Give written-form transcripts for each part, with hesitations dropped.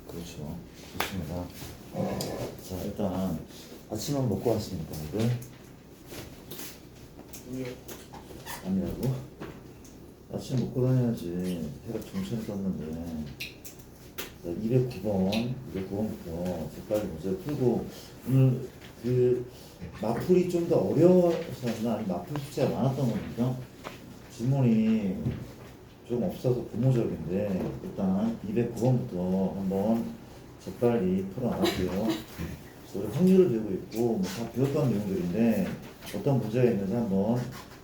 그렇죠. 좋습니다. 자, 일단 아침은 먹고 왔습니까, 이들? 아니라고? 아침 먹고 다녀야지. 해가 정신이 떴는데. 자, 209번부터 색깔 문제 풀고, 오늘 마풀이 좀 더 어려웠었나? 아니면 마풀 숫자가 많았던 겁니까? 질문이 좀 없어서 고무적인데, 일단 209번부터 한번 재빨리 풀어나갈게요. 우리 확률을 배우고 있고, 뭐 다 배웠던 내용들인데, 어떤 문제가 있는지 한번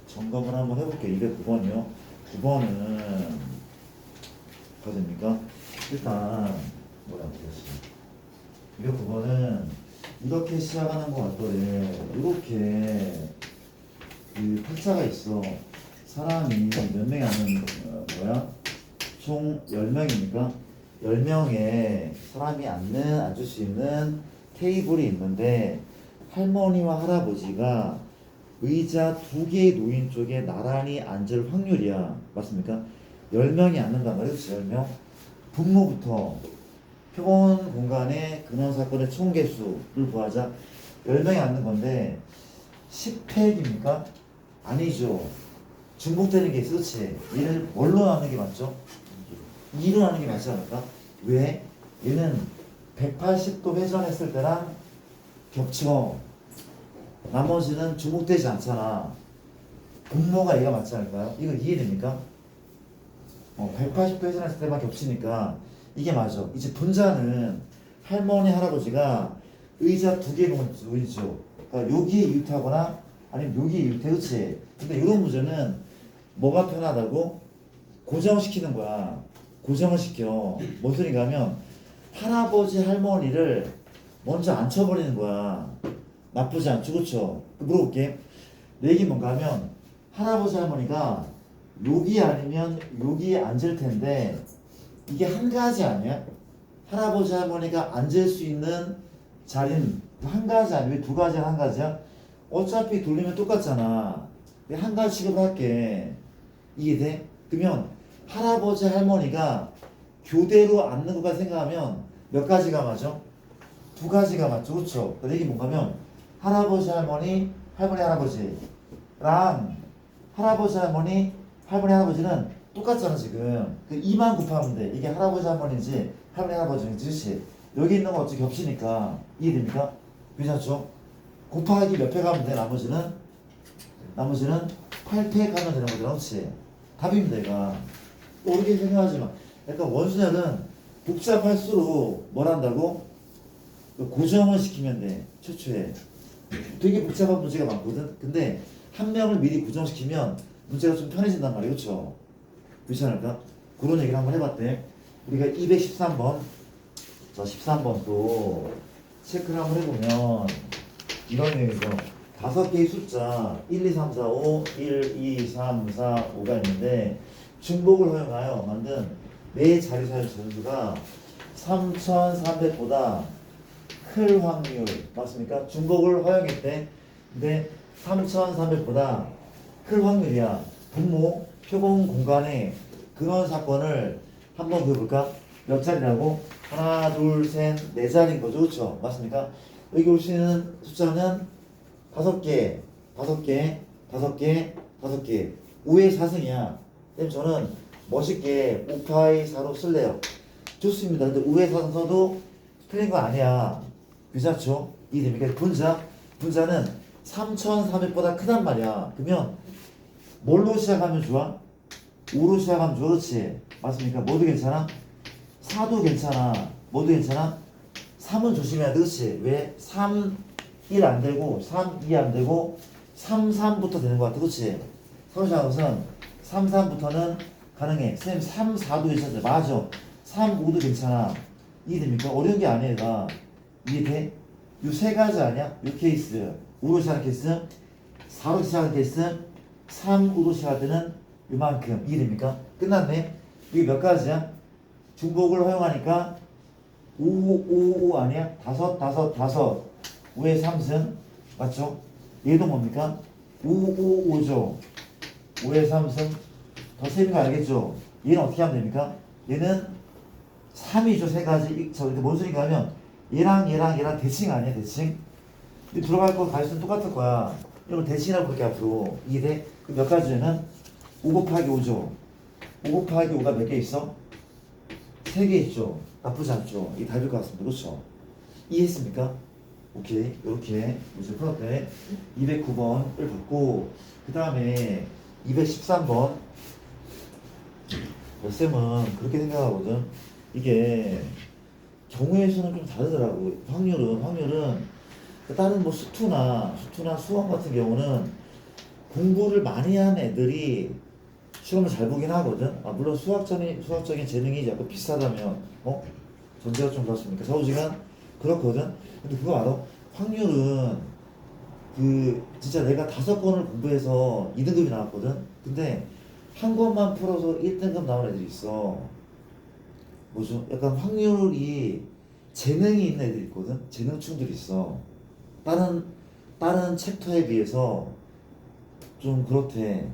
점검을 한번 해볼게요. 209번이요. 9번은, 어딥니까? 일단, 뭐라고 했어요? 209번은, 이렇게 시작하는 것 같더래. 이렇게, 팔자가 있어. 사람이 몇 명이 앉는 총 10명이니까 10명의 사람이 앉을 수 있는 테이블이 있는데 할머니와 할아버지가 의자 2개의 놓인 쪽에 나란히 앉을 확률이야. 맞습니까? 10명이 앉는단 말이야. 10명. 분모부터 표본 공간의 근원 사건의 총 개수를 구하자. 10명이 앉는 건데 10팩입니까? 아니죠. 중복되는 게 있어. 그렇지? 얘를 뭘로 나누는 게 맞죠? 2로 나누는 게 맞지 않을까? 왜? 얘는 180도 회전했을 때랑 겹쳐. 나머지는 중복되지 않잖아. 분모가 얘가 맞지 않을까요? 이거 이해됩니까? 180도 회전했을 때만 겹치니까 이게 맞아. 이제 분자는 할머니, 할아버지가 의자 2개 놓이죠. 그러니까 여기에 이웃하거나 아니면 여기에 이웃해. 그치? 근데 이런 문제는 뭐가 편하다고? 고정시키는 거야. 고정을 시켜. 뭔 소리가 하면 할아버지, 할머니를 먼저 앉혀버리는 거야. 나쁘지 않죠, 그쵸? 물어볼게. 내 얘기 뭔가 하면 할아버지, 할머니가 여기 아니면 여기에 앉을 텐데 이게 한 가지 아니야? 할아버지, 할머니가 앉을 수 있는 자리는 한 가지 아니야? 왜 두 가지야, 한 가지야? 어차피 돌리면 똑같잖아. 한 가지 취급을 할게. 이해돼? 그러면 할아버지, 할머니가 교대로 앉는 것까지 생각하면 몇 가지가 맞아? 2가지가 맞죠? 그렇죠? 그 얘기 뭔가 하면 할아버지, 할머니, 할머니, 할아버지랑 할아버지, 할머니, 할머니, 할아버지는 똑같잖아 지금. 그 2만 곱하면 돼. 이게 할아버지, 할머니인지 할머니, 할아버지인지. 그렇지? 여기 있는 거 어찌 겹치니까. 이해됩니까? 괜찮죠? 곱하기 몇 팩 하면 돼? 나머지는 8팩 하면 되는 거죠. 그렇지? 답입니다. 얘가 모르게 생각하지 마. 약간 원수냐는 복잡할수록 뭘 한다고? 고정을 시키면 돼. 최초에 되게 복잡한 문제가 많거든. 근데 한 명을 미리 고정시키면 문제가 좀 편해진단 말이야. 그렇죠? 그렇지 않을까? 그런 얘기를 한번 해봤대. 우리가 213번 자 13번 또 체크를 한번 해보면 이런 내용이죠. 5개의 숫자 1, 2, 3, 4, 5 1, 2, 3, 4, 5가 있는데 중복을 허용하여 만든 네 자리수의 전수가 3300보다 클 확률. 맞습니까? 중복을 허용했대. 근데 3300보다 클 확률이야. 분모 표본 공간의 근원 사건을 한번 그려볼까? 몇 자리라고? 하나, 둘, 셋, 네 자리인 거죠. 그렇죠? 맞습니까? 여기 오시는 숫자는 5개, 5개, 5개, 5개. 5의 4승이야. 그럼 저는 멋있게 5파이 4로 쓸래요. 좋습니다. 근데 5의 4승 써도 틀린 거 아니야. 괜찮죠? 이해됩니까? 분자는 3,300보다 크단 말이야. 그러면 뭘로 시작하면 좋아? 5로 시작하면 좋아. 그렇지? 맞습니까? 뭐도 괜찮아? 4도 괜찮아. 뭐도 괜찮아? 3은 조심해야 돼. 그렇지? 왜? 3, 1 안 되고 3, 2 안 되고 3, 3부터 되는 것 같아. 그렇지? 서울시한 것은 3, 3부터는 가능해. 선생님 3, 4도 괜찮대. 맞아. 3, 5도 괜찮아. 이해됩니까? 어려운 게 아니야. 얘가. 이해돼? 요 세 가지 아니야? 요 케이스 5로 시작한 케이스 4로 시작한 케이스 3, 5로 시작할 때는 요만큼. 이해됩니까? 끝났네. 이게 몇 가지야? 중복을 허용하니까 5, 5, 5 아니야? 5, 5, 5 5의 3승 맞죠? 얘도 뭡니까? 5, 5, 5죠. 5의 3승 더 세는 거 알겠죠? 얘는 어떻게 하면 됩니까? 얘는 3이죠. 세 가지. 저기 뭔 소리인가 하면 얘랑 대칭 아니야, 대칭? 근데 들어갈 거 가수는 똑같을 거야. 이걸 대칭이라고 부를게 앞으로. 2대 그럼 몇 가지는 5 곱하기 5죠. 5 곱하기 5가 몇 개 있어? 3개 있죠. 나쁘지 않죠. 이게 답일 것 같습니다. 그렇죠? 이해했습니까? 오케이. 이렇게 문제 풀었대. 209번을 받고 그 다음에 213번 쌤은 그렇게 생각하거든. 이게 경우의 수는 좀 다르더라고. 확률은 다른 뭐 수투나 수험 같은 경우는 공부를 많이 한 애들이 시험을 잘 보긴 하거든. 아, 물론 수학적인 재능이 약간 비슷하다면 전제가 좀 그렇습니까? 좌우지간 그렇거든. 근데 그거 알아? 확률은 진짜 내가 5권을 공부해서 2등급이 나왔거든. 근데 한 권만 풀어서 1등급 나온 애들이 있어. 뭐죠? 약간 확률이 재능이 있는 애들이 있거든. 재능충들이 있어. 다른 챕터에 비해서 좀 그렇대.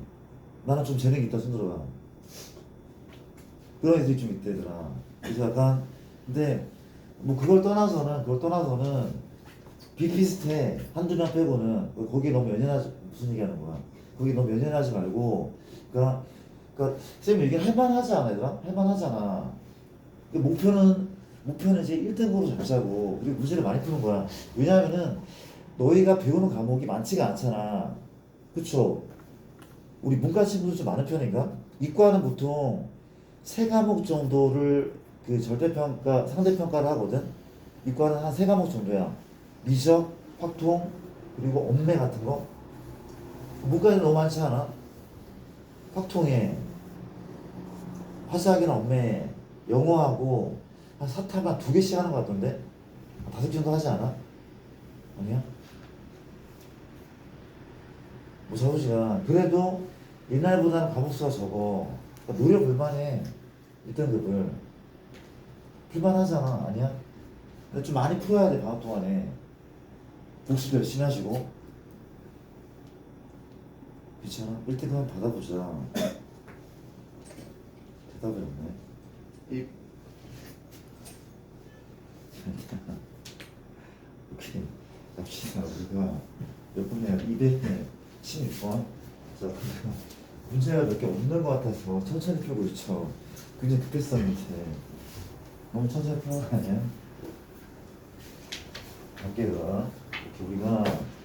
나는 좀 재능이 있다 손들어봐. 그런 애들이 좀 있대더라. 그래서 약간 근데 뭐 그걸 떠나서는 비슷비슷해. 한두 명 빼고는 거기 너무 연연하지. 무슨 얘기하는 거야? 거기 너무 연연하지 말고 그러니까 쌤 얘기를 할만하지 않아 얘들아? 할만하잖아. 목표는 이제 1등급으로 잡자고. 그리고 문제를 많이 푸는 거야. 왜냐하면은 너희가 배우는 과목이 많지가 않잖아. 그쵸? 우리 문과 친구들 좀 많은 편인가? 이과는 보통 3과목 정도를 절대평가, 상대평가를 하거든? 이과는 한 3과목 정도야. 미적, 확통, 그리고 엄매 같은 거. 문과는 너무 많지 않아? 확통에, 화사하게나 엄매, 영어하고 한 사탐 한 2개씩 하는 것 같던데? 한 5개 정도 하지 않아? 아니야? 뭐 자부지간 그래도 옛날보다는 과목수가 적어. 그러니까 노려볼만해. 1등급을 풀만하잖아. 아니야? 근데 좀 많이 풀어야 돼. 방학 동안에 복습 열심히 하시고. 괜찮아? 1등급 한번 받아보자. 대답이 없네. 오케이. 갑시다. 우리가 몇 번이야? 216번. 자, 문제가 몇 개 없는 것 같아서 천천히 풀고 있죠. 굉장히 급했었는데 너무 천천히 푸는 거 아니야? 갈게요. 우리가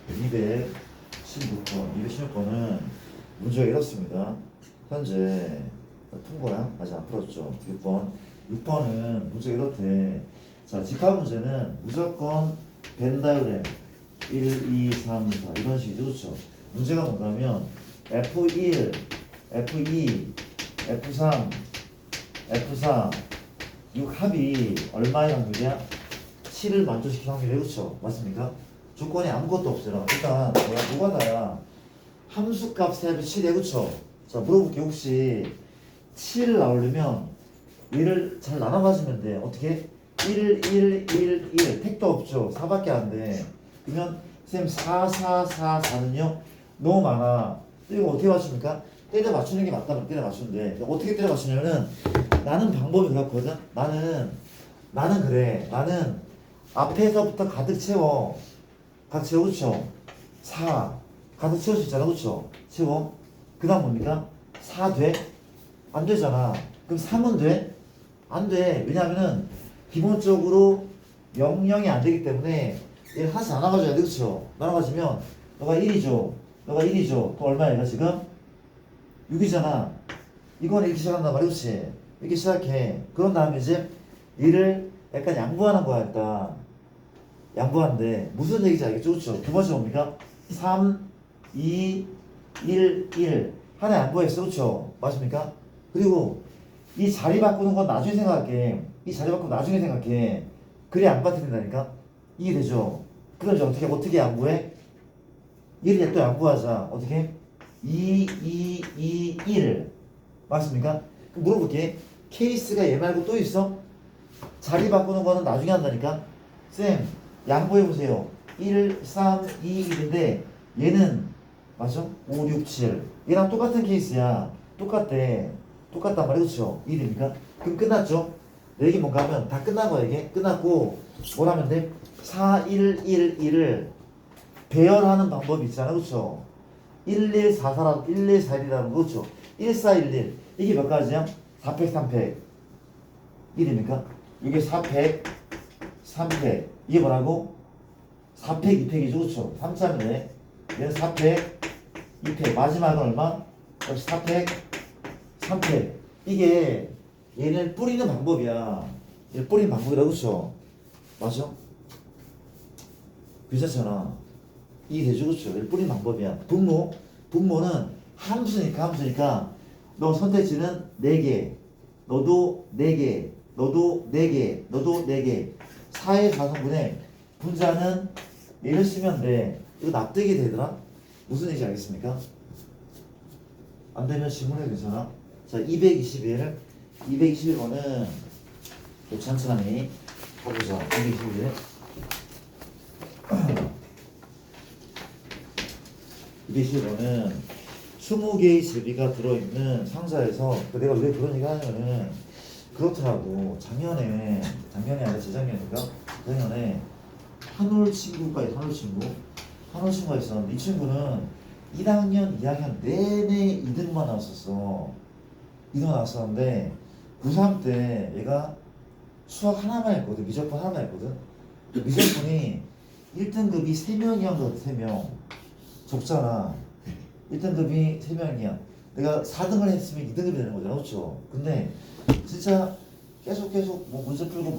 216번은 문제가 이렇습니다. 현재 푼 거야? 아직 안 풀었죠. 6번은 문제가 이렇대. 자, 직화 문제는 무조건 벤 다이어그램 1, 2, 3, 4 이런 식이죠. 그렇죠? 문제가 뭔가면 F1, F2, F3, F4 이 합이 얼마의 확률이야? 7을 만족시킬 확률이 그렇죠? 맞습니까? 조건이 아무것도 없어요. 일단 뭐가 다야? 함수값 세 합이 7이야. 그렇죠? 자, 물어볼게. 혹시 7을 나오려면 얘를 잘 나눠 가지면 돼. 어떻게? 1, 1, 1, 1 택도 없죠. 4밖에 안 돼. 그러면 쌤 4, 4, 4, 4는요? 너무 많아. 이거 어떻게 맞춥니까? 때려 맞추는 게 맞다면 때려 맞추는데 어떻게 때려 맞추냐면은 나는 방법이 그렇거든. 나는 그래. 나는 앞에서부터 가득 채워. 가득 채워. 그쵸? 4 가득 채울 수 있잖아. 그쵸? 채워. 그 다음 뭡니까? 4 돼? 안 되잖아. 그럼 3은 돼? 안 돼. 왜냐면은 기본적으로 0, 0이 안 되기 때문에 얘를 하나씩 나눠가줘야 돼. 그쵸? 나눠가지면 너가 1이죠. 또 얼마야? 얘가 지금? 6이잖아. 이거는 이렇게 시작한단 말이야. 그치? 이렇게 시작해. 그런 다음에 이제 얘를 약간 양보하는 거야. 일단 양보하는데 무슨 얘기인지 알겠죠? 그쵸? 두 번째 뭡니까? 3, 2, 1, 1 하나 양보했어. 그쵸? 맞습니까? 그리고 이 자리 바꾸는 건 나중에 생각할게. 그래 안 빠뜨린다니까? 이해되죠? 그럼 이제 어떻게 양보해? 1을 또 양보하자. 어떻게? 2, 2, 2, 1 맞습니까? 그럼 물어볼게. 케이스가 얘 말고 또 있어? 자리 바꾸는 거는 나중에 한다니까? 쌤 양보해보세요. 1, 3, 2, 1인데 얘는 맞죠? 5, 6, 7 얘랑 똑같은 케이스야. 똑같단 말이야. 그쵸? 1입니까? 그럼 끝났죠? 이게 뭔가 하면 다 끝난 거야. 이게 끝났고 뭘 하면 돼? 4, 1, 1, 1을 배열하는 방법이 있잖아. 그렇죠? 1, 1, 4, 4라고 1, 1, 4, 1이라는 거. 그렇죠? 1, 4, 1, 1 이게 몇 가지야? 4팩, 3팩 1입니까? 이게 4팩, 3팩 이게 뭐라고? 4팩, 2팩이죠. 그렇죠? 3참이네. 얘는 4팩, 2팩 마지막은 얼마? 역시 4팩, 3팩 이게 얘를 뿌리는 방법이야. 얘를 뿌리는 방법이라 그렇죠? 맞아? 괜찮잖아. 이게 되죠. 그렇죠? 얘를 뿌리는 방법이야. 분모는 함수니까 너 선택지는 4개 너도 4개 너도 4개 너도 4개 4의 4성분의 분자는 얘를 쓰면 돼. 이거 납득이 되더라? 무슨 얘기인지 알겠습니까? 안 되면 질문해도 괜찮아? 자, 221번은 천천히 가보자. 221 221번은 20개의 제비가 들어있는 상자에서 내가 왜 그런 얘기 하냐면은 그렇더라고. 작년에 아니라 재작년인가? 작년에 한올 친구가 있었는데 이 친구는 1학년, 2학년 내내 2등만 나왔었어. 2등 나왔었는데 고3 때 얘가 수학 하나만 했거든. 미적분 하나만 했거든. 미적분이 1등급이 3명이었거든. 3명 적잖아. 1등급이 3명이야. 내가 4등을 했으면 2등급이 되는 거잖아. 그렇죠? 근데 진짜 계속 뭐 문제 풀고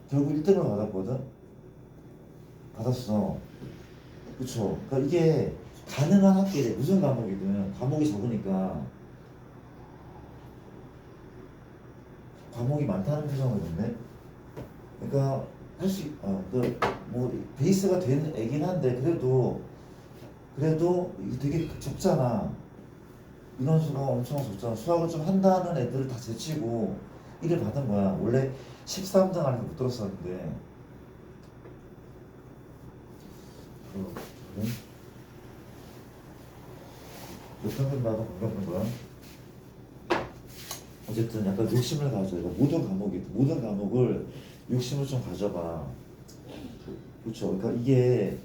결국 1등을 받았어. 그쵸? 그러니까 이게 가능한 학기래. 무슨 과목이든 과목이 적으니까 과목이 많다는 표정을 했네. 그러니까 뭐 베이스가 된 애긴 한데 그래도 이게 되게 적잖아. 인원수가 엄청 적잖아. 수학을 좀 한다는 애들을 다 제치고 1을 받은 거야. 원래 13등 안에 못 들었었는데. 그래? 몇 등급 나도 못 받는 거야? 어쨌든 약간 욕심을 가져. 모든 과목을 욕심을 좀 가져봐. 그렇죠? 그러니까 이게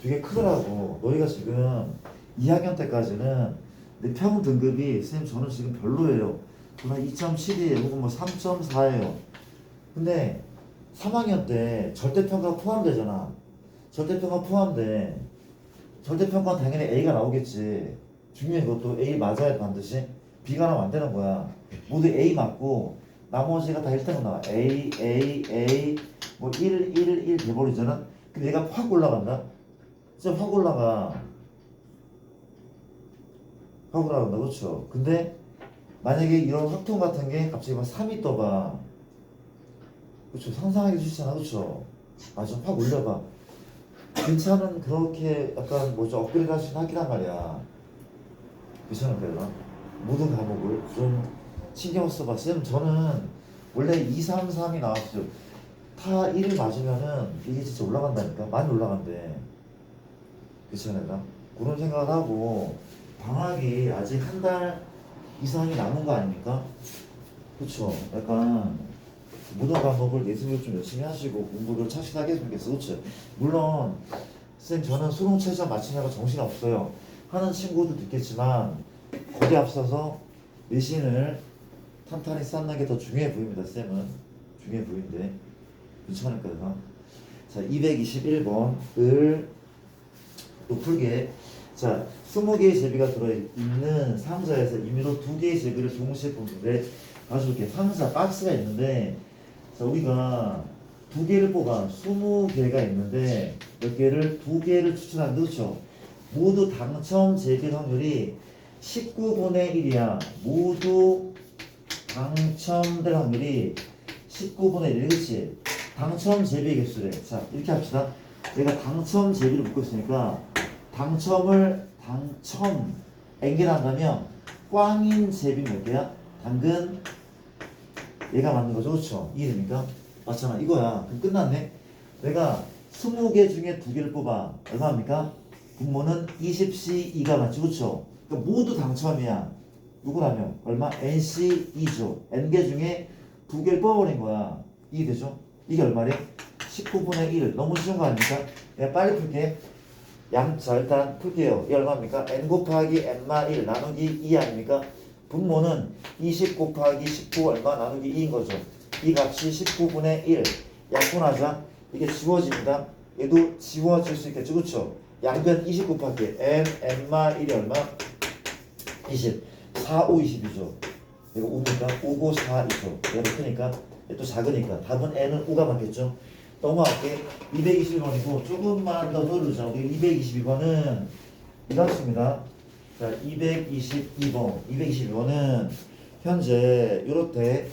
되게 크더라고. 너희가 지금 2학년 때까지는 내 평 등급이 선생님 저는 지금 별로예요. 저는 2.7이에요. 혹은 뭐 3.4예요. 근데 3학년 때 절대평가 포함되잖아. 절대평가 포함돼. 절대평가는 당연히 A가 나오겠지. 중요한 것도 A 맞아야 반드시. B가 나오면 안 되는 거야. 모두 A 맞고 나머지가 다 1등으로 나와. A 뭐 1 돼버리잖아. 근데 얘가 확 올라간다. 진짜 확 올라간다. 그렇죠? 근데 만약에 이런 확통 같은 게 갑자기 막 3이 떠봐. 그렇죠? 상상하기 쉽잖아. 그렇죠? 맞아. 확 올려봐. 괜찮은 그렇게 약간 뭐죠? 업그레이드 할 수 있는 학기란 말이야. 괜찮은 거야. 모든 과목을 좀 신경 써봐. 쌤 저는 원래 2, 3, 3이 나왔어요. 다 1을 맞으면은 이게 진짜 올라간다니까. 많이 올라간대. 괜찮아. 그런 생각을 하고 방학이 아직 한 달 이상이 남은 거 아닙니까? 그쵸? 약간 모든 과목을 예습을 좀 열심히 하시고 공부를 착실하게 했으면 좋겠어. 그쵸? 물론 쌤 저는 수능 최저 맞추느라고 정신 없어요 하는 친구도 있겠지만 거기 앞서서 내신을 탄탄히 쌓는 게 더 중요해 보입니다. 쌤은 중요해 보이는데 괜찮을까요? 자, 221번을 또 풀게. 자, 20개의 제비가 들어있는 상자에서 임의로 2개의 제비를 동시에 뽑는데 가져올게. 상자 박스가 있는데 자, 우리가 2개를 뽑아 20개가 있는데 몇 개를 2개를 추천한다. 그렇죠? 모두 당첨 제비 확률이 19분의 1이야. 모두 당첨될 확률이 19분의 1. 그렇지? 당첨 제비의 개수래. 자, 이렇게 합시다. 내가 당첨 제비를 묻고 있으니까 당첨 엔겔한다면 꽝인 제비 몇 개야? 당근 얘가 맞는 거죠. 그렇죠? 이해됩니까? 맞잖아. 이거야. 그럼 끝났네. 내가 20개 중에 2개를 뽑아. 얼마입니까? 분모는 20C2가 맞지. 그렇죠? 그러니까 모두 당첨이야. 누구라면 얼마? NC2죠. N개 중에 두 개를 뽑아버린 거야. 이해되죠? 이게 얼마래? 19분의 1. 너무 쉬운 거 아닙니까? 내가 빨리 풀게. 자, 일단 풀게요. 이게 얼마입니까? n 곱하기 n마 1 나누기 2 아닙니까? 분모는 20 곱하기 19 얼마 나누기 2인 거죠. 이 값이 19분의 1. 약분하자. 이게 지워집니다. 얘도 지워질 수 있겠죠. 그쵸? 양변 20 곱하기 n마 1이 얼마? 20. 4, 5, 20이죠. 이거 5니까 5, 5, 4, 2죠. 얘가 크니까 얘도 작으니까 답은 n은 5가 맞겠죠. 넘어갈게. 221번이고 조금만 더 흐르자. 222번은 이렇습니다. 자, 222번. 222번은 현재 이렇게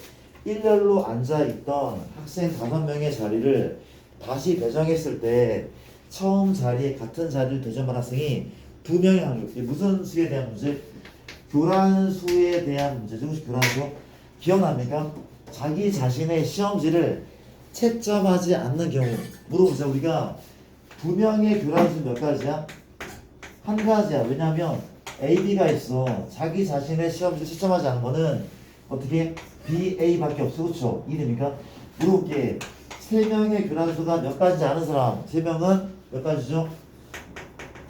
일렬로 앉아있던 학생 5명의 자리를 다시 배정했을 때 처음 자리에 같은 자리를 배정한 학생이 2명의 확률. 이게 무슨 수에 대한 문제? 교란수에 대한 문제죠. 교란수. 기억납니까? 자기 자신의 시험지를 채점하지 않는 경우 물어보자. 우리가 2명의 교란수 몇 가지야? 한 가지야. 왜냐하면 A, B가 있어. 자기 자신의 시험지를 채점하지 않은 거는 어떻게? B, A밖에 없어. 그렇죠? 이해됩니까? 물어볼게. 3명의 교란수가 몇 가지인지 아는 사람. 3명은 몇 가지죠?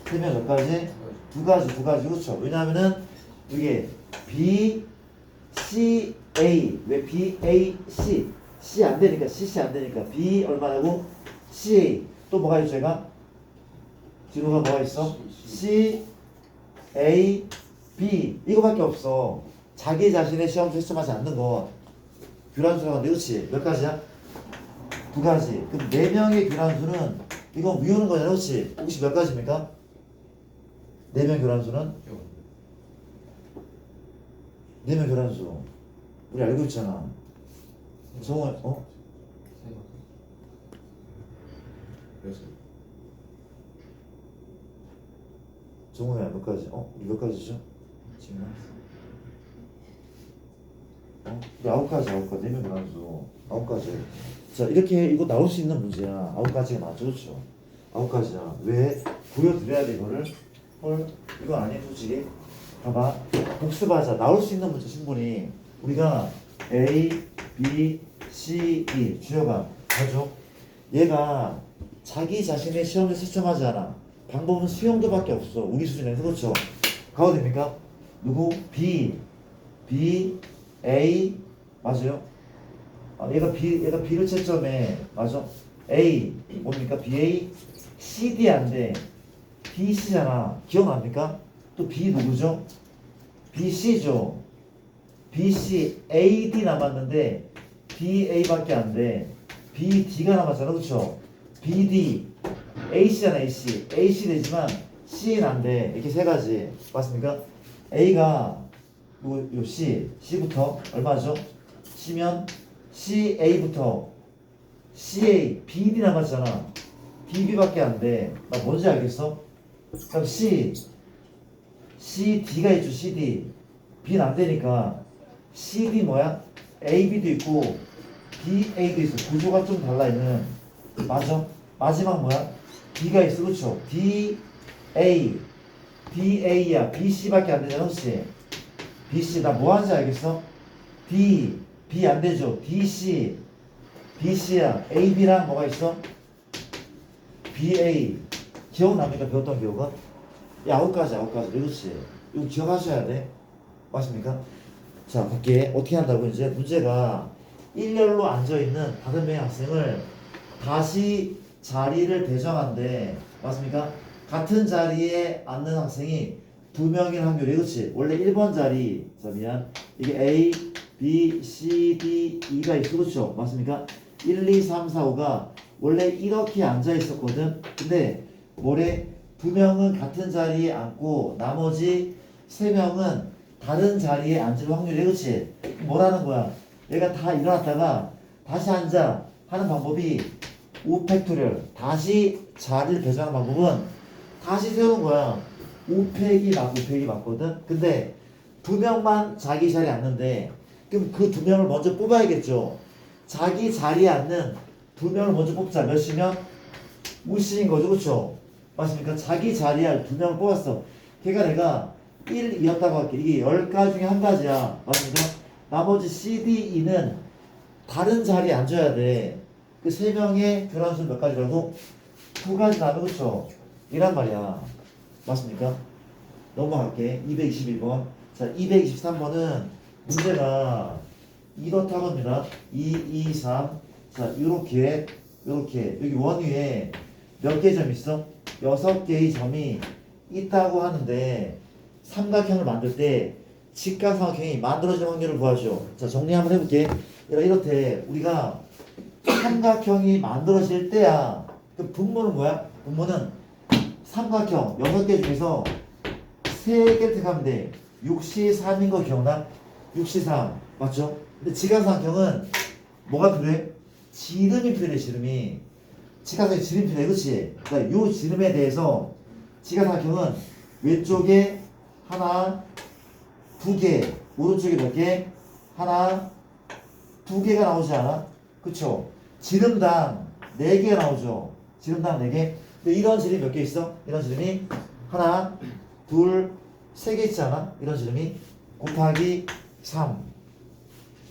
3명 몇 가지? 2가지. 그렇죠? 왜냐하면은 이게 B, C, A. 왜 B, A, C? C 안 되니까, C 안 되니까. B 얼마라고? CA. 또 뭐가 있죠, 얘가? 뒤로가 뭐가 있어? C, A, B. 이거밖에 없어. 자기 자신의 시험을 채점하지 않는 거. 교란수라고 하는데, 그렇지? 몇 가지야? 2가지. 그럼 4명의 교란수는, 이건 미우는 거잖아, 그렇지? 혹시 몇 가지입니까? 4명 교란수는? 4명 교란수. 우리 알고 있잖아. 정원, 정원이야, 몇 가지? 우리 몇 가지죠? 지금 우리 9가지. 4명 교란수. 9가지. 자, 이렇게 이거 나올 수 있는 문제야. 9가지가 나왔죠, 그렇죠? 9가지야. 왜? 보여드려야 돼, 이거를. 헐, 이거 아니야, 솔직히. 봐봐. 복습하자. 나올 수 있는 문제 충분히. 우리가 A, B, C, E 주여가 가죠. 얘가 자기 자신의 시험을 채점하지 않아. 방법은 수용도밖에 없어. 우리 수준에서. 그렇죠? 가도 됩니까? 누구? B, A 맞아요? 얘가 B를 채점해. 맞아? A 뭡니까? BA CD 안 돼. BC잖아. 기억납니까? 또 B 누구죠? BC죠. BC, AD 남았는데 BA밖에 안 돼. BD가 남았잖아. 그렇죠? BD, AC잖아. AC 되지만 C는 안 돼. 이렇게 3가지. 맞습니까? A가 요 C부터 얼마죠? C면 CA부터 CA, BD 남았잖아. BB밖에 안 돼. 나 뭔지 알겠어? 그럼 CD가 있죠. CD. B는 안 되니까 CD 뭐야? AB도 있고 BA도 있어. 구조가 좀 달라 있는. 맞아? 마지막 뭐야? B가 있어. 그렇죠? DA야. BC밖에 안 되잖아. 혹시 BC 나 뭐 하는지 알겠어? B 안 되죠. BC야. AB랑 뭐가 있어? BA. 기억납니까? 배웠던 기억은? 야, 9가지. 그렇지. 이거 기억하셔야 돼. 맞습니까? 자, 볼게. 어떻게 한다고 이제 문제가 일렬로 앉아있는 5명의 학생을 다시 자리를 배정한대. 맞습니까? 같은 자리에 앉는 학생이 2명인 확률이. 그렇지? 원래 1번 자리. 자, 미안. 이게 A, B, C, D, E가 있어. 그렇죠? 맞습니까? 1, 2, 3, 4, 5가 원래 이렇게 앉아있었거든. 근데 뭐래? 2명은 같은 자리에 앉고 나머지 3명은 다른 자리에 앉을 확률이. 그렇지? 뭐라는 거야? 얘가 다 일어났다가 다시 앉아 하는 방법이 5팩토리얼. 다시 자리를 배정하는 방법은 다시 세우는 거야. 5팩이 맞거든. 근데 2명만 자기 자리에 앉는데 그럼 그 2명을 먼저 뽑아야겠죠. 자기 자리에 앉는 2명을 먼저 뽑자. 몇 시면? 5시인 거죠. 그렇죠? 맞습니까? 자기 자리에 2명을 뽑았어. 걔가 내가 1이었다고 할게. 이게 10가지 중에 한 가지야. 맞습니까? 나머지 C, D, E는 다른 자리에 앉아야 돼. 그 세 명의 교란수는 몇 가지라고? 두 가지 나누 그쵸? 이란 말이야. 맞습니까? 넘어갈게. 222번. 자, 223번은 문제가 이렇다고 합니다. 2, 2, 3. 자, 요렇게, 요렇게. 여기 원 위에 몇 개의 점이 있어? 6개의 점이 있다고 하는데, 삼각형을 만들 때 직각삼각형이 만들어질 확률을 구하죠. 자, 정리 한번 해볼게. 이렇대. 우리가 삼각형이 만들어질 때야. 그 분모는 뭐야? 분모는 삼각형 6개 중에서 3개를 택하면 돼. 6시 3인 거 기억나? 6시 3 맞죠? 근데 직각삼각형은 뭐가 필요해? 지름이 필요해. 지름이 직각삼각형 지름이 필요해. 그치? 그러니까 요 지름에 대해서 직각삼각형은 왼쪽에 하나 2개 오른쪽에 몇 개? 하나 2개가 나오지 않아? 그쵸? 지름당 4개가 나오죠. 지름당 4개. 근데 이런 지름이 몇 개 있어? 이런 지름이 하나, 둘, 3개 있지 않아? 이런 지름이 곱하기 3.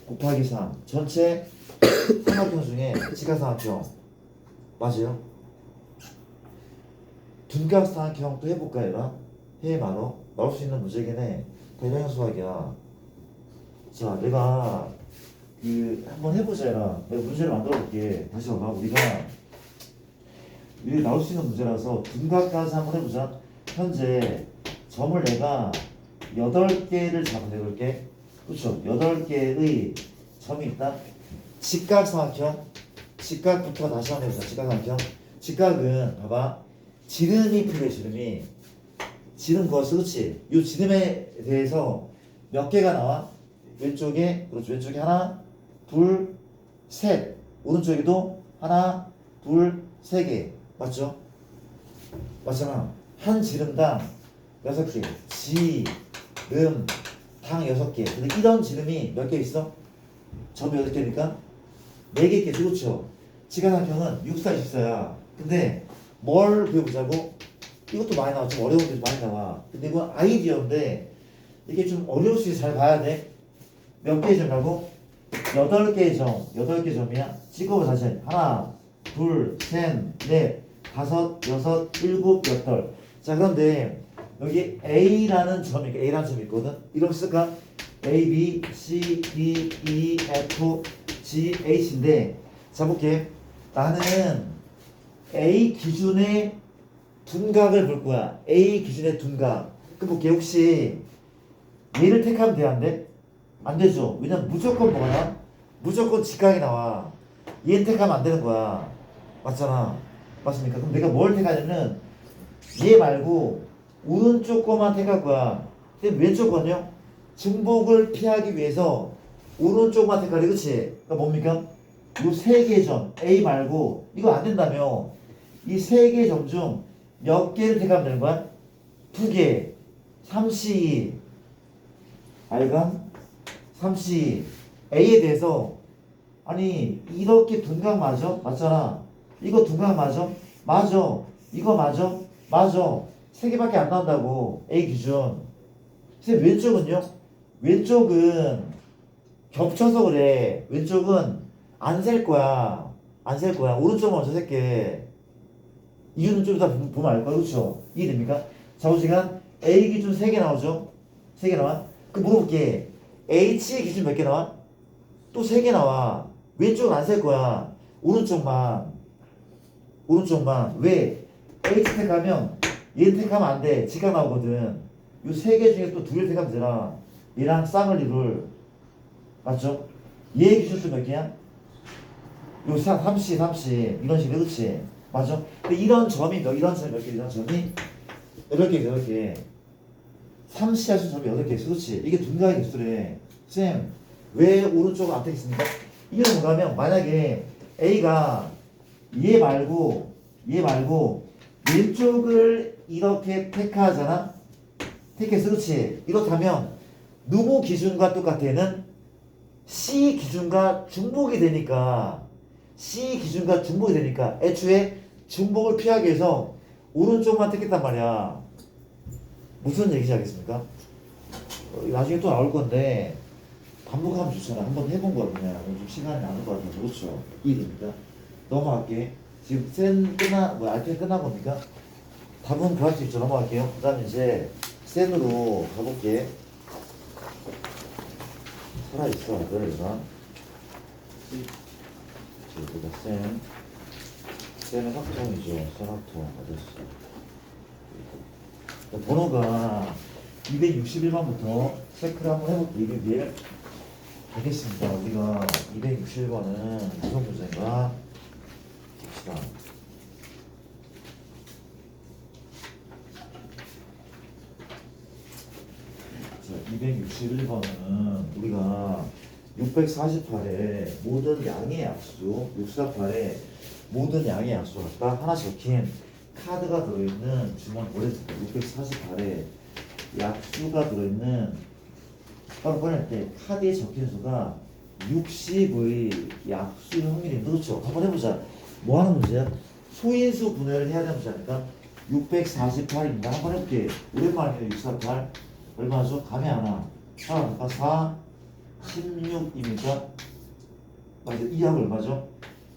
곱하기 3. 전체 삼각형 중에 직각삼각형. 맞아요? 둔각삼각형도 해볼까 얘라? 해 말어. 나올 수 있는 문제긴 해. 대량 수학이야. 자, 내가 한번 해보자 얘라. 내가 문제를 만들어 볼게. 다시 봐봐. 우리가 이게 나올 수 있는 문제라서 둔각까지 한번 해보자. 현재 점을 내가 8개를 잡은데 8개? 그쵸? 8개의 점이 있다. 직각삼각형. 직각부터 다시 한번 해보자. 직각삼각형. 직각은 봐봐. 지름이 필요해. 지름 구했어. 그치? 이 지름에 대해서 몇 개가 나와? 왼쪽에 그렇죠. 왼쪽에 하나 둘 셋. 오른쪽에도 하나 둘 세 개. 맞죠? 맞잖아. 한 지름당 6개. 지름당 6개. 근데 이런 지름이 몇 개 있어? 점이 8개니까 4개 있겠지. 그렇죠? 직각삼각형은 6, 4, 24야. 근데 뭘 배워보자고? 이것도 많이 나와. 좀 어려운 게 많이 나와. 근데 이건 아이디어인데 이게 좀 어려울 수 있어. 잘 봐야 돼. 몇 개의 점이라고? 8개의 점. 8개 점이야. 찍어봐 다시. 하나, 둘, 셋, 넷, 다섯, 여섯, 일곱, 여덟. 자, 그런데 여기 A라는 점이 있거든. 이름 쓸까? A, B, C, D, E, F, G, H인데 자, 볼게. 나는 A 기준의 둔각을 볼 거야. A 기준의 둔각. 그 볼게. 혹시 얘를 택하면 돼? 안 돼? 안 되죠. 왜냐면 무조건 뭐가 나와? 무조건 직각이 나와. 얘는 택하면 안 되는 거야. 맞잖아. 맞습니까? 그럼 내가 뭘 택하냐면 얘 말고 오른쪽 거만 택할 거야. 근데 왼쪽 거는요? 중복을 피하기 위해서 오른쪽만 택하래. 그치? 그러니까 뭡니까? 요 3개의 점 A 말고 이거 안 된다며. 이 3개의 점 중 몇 개를 택하면 되는 거야? 2개. 3C 알감? 3C A에 대해서 아니 이렇게 둔각 맞아? 맞잖아. 이거 둔각 맞아? 맞아. 이거 맞아? 맞아. 3개밖에 안 나온다고. A 기준. 근데 왼쪽은요? 왼쪽은 겹쳐서 그래. 왼쪽은 안 셀 거야. 안 셀 거야. 오른쪽은 먼저 셀게. 이유는 좀 이따 보면 알 거야. 그렇죠? 이해됩니까? 좌우지간 A 기준 3개 나오죠? 3개 나와? 그 물어볼게. H의 기준 몇 개 나와? 또 3개 나와. 왼쪽은 안 셀 거야. 오른쪽만. 왜? H 택하면 얘 택하면 안 돼. 직각 나오거든. 요 3개 중에 또 2개 택하면 되잖아. 얘랑 쌍을 이룰. 맞죠? 얘 기준 또 몇 개야? 요 3C 이런 식으로. 그렇지? 맞아? 근데 이런 점이 몇 개? 이런 점이 8개. 3C 하신 점이 8개 있어. 그렇지? 이게 둔각의 개수래. 쌤, 왜 오른쪽은 안 택했습니까? 이게 뭔가 하면 만약에 A가 얘 말고 왼쪽을 이렇게 택하잖아? 택했어. 그렇지? 이렇다면 누구 기준과 똑같아는 C 기준과 중복이 되니까 애초에 중복을 피하기 위해서 오른쪽만 택했단 말이야. 무슨 얘기인지 알겠습니까? 나중에 또 나올 건데 반복하면 좋잖아. 한번 해본 거 그냥 좀 시간이 나는 거 같아서 그렇죠. 이해됩니까? 넘어갈게. 지금 센 알펜 끝난 겁니까? 답은 구할 수 있죠. 넘어갈게요. 그 다음에 이제 센으로 가볼게. 살아있어 아들 얘가. 여기다 센은 합통이죠. 센 합통 아저씨. 번호가 261번부터 체크를 한번 해볼게요. 이게 알겠습니다. 우리가 261번은 무슨 문제인가 봅시다. 자, 261번은 우리가 648에 모든 양의 약수, 648에 모든 양의 약수가 딱 하나씩 적힌 카드가 들어있는 주머니 보냈을 때 648에 약수가 들어있는 바로 보낼 때 카드에 적힌 수가 60의 약수의 확률이 그렇죠. 한번 해보자. 뭐 하는 문제야? 소인수 분해를 해야 되는 문제니까 648입니다. 한번 해볼게. 오랜만이에요. 648 얼마죠? 감이 하나 4, 16입니까? 맞아. 2하고 얼마죠?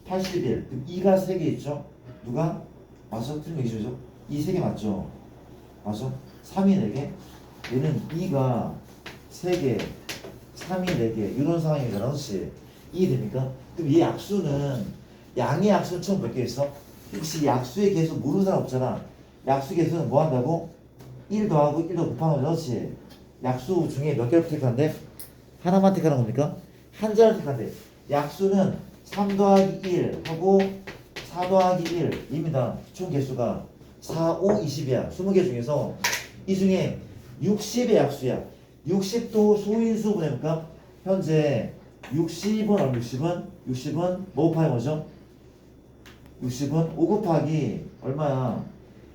81. 그럼 2가 3개 있죠? 누가? 맞아? 틀린 거 있죠? 2 3개 맞죠? 맞아? 3이 4개? 얘는 2가 3개, 3이 4개 이런 상황이잖아. 그렇지? 이해됩니까? 그럼 이 약수는 양의 약수는 처음 몇 개 있어? 혹시 약수의 개수 모르는 사람 없잖아. 약수 개수는 뭐 한다고? 1 더하고 1 더 곱하는 거죠. 그렇지? 약수 중에 몇 개를 택한대? 하나만 택하는 겁니까? 한 자를 택한대. 약수는 3 더하기 1 하고 4 더하기 1입니다. 총 개수가 4, 5, 20이야. 20개 중에서 이 중에 60의 약수야. 60도 소인수 보내니까 현재 60은 얼마? 60은 뭐 곱하기 뭐죠? 60은 5 곱하기 얼마야?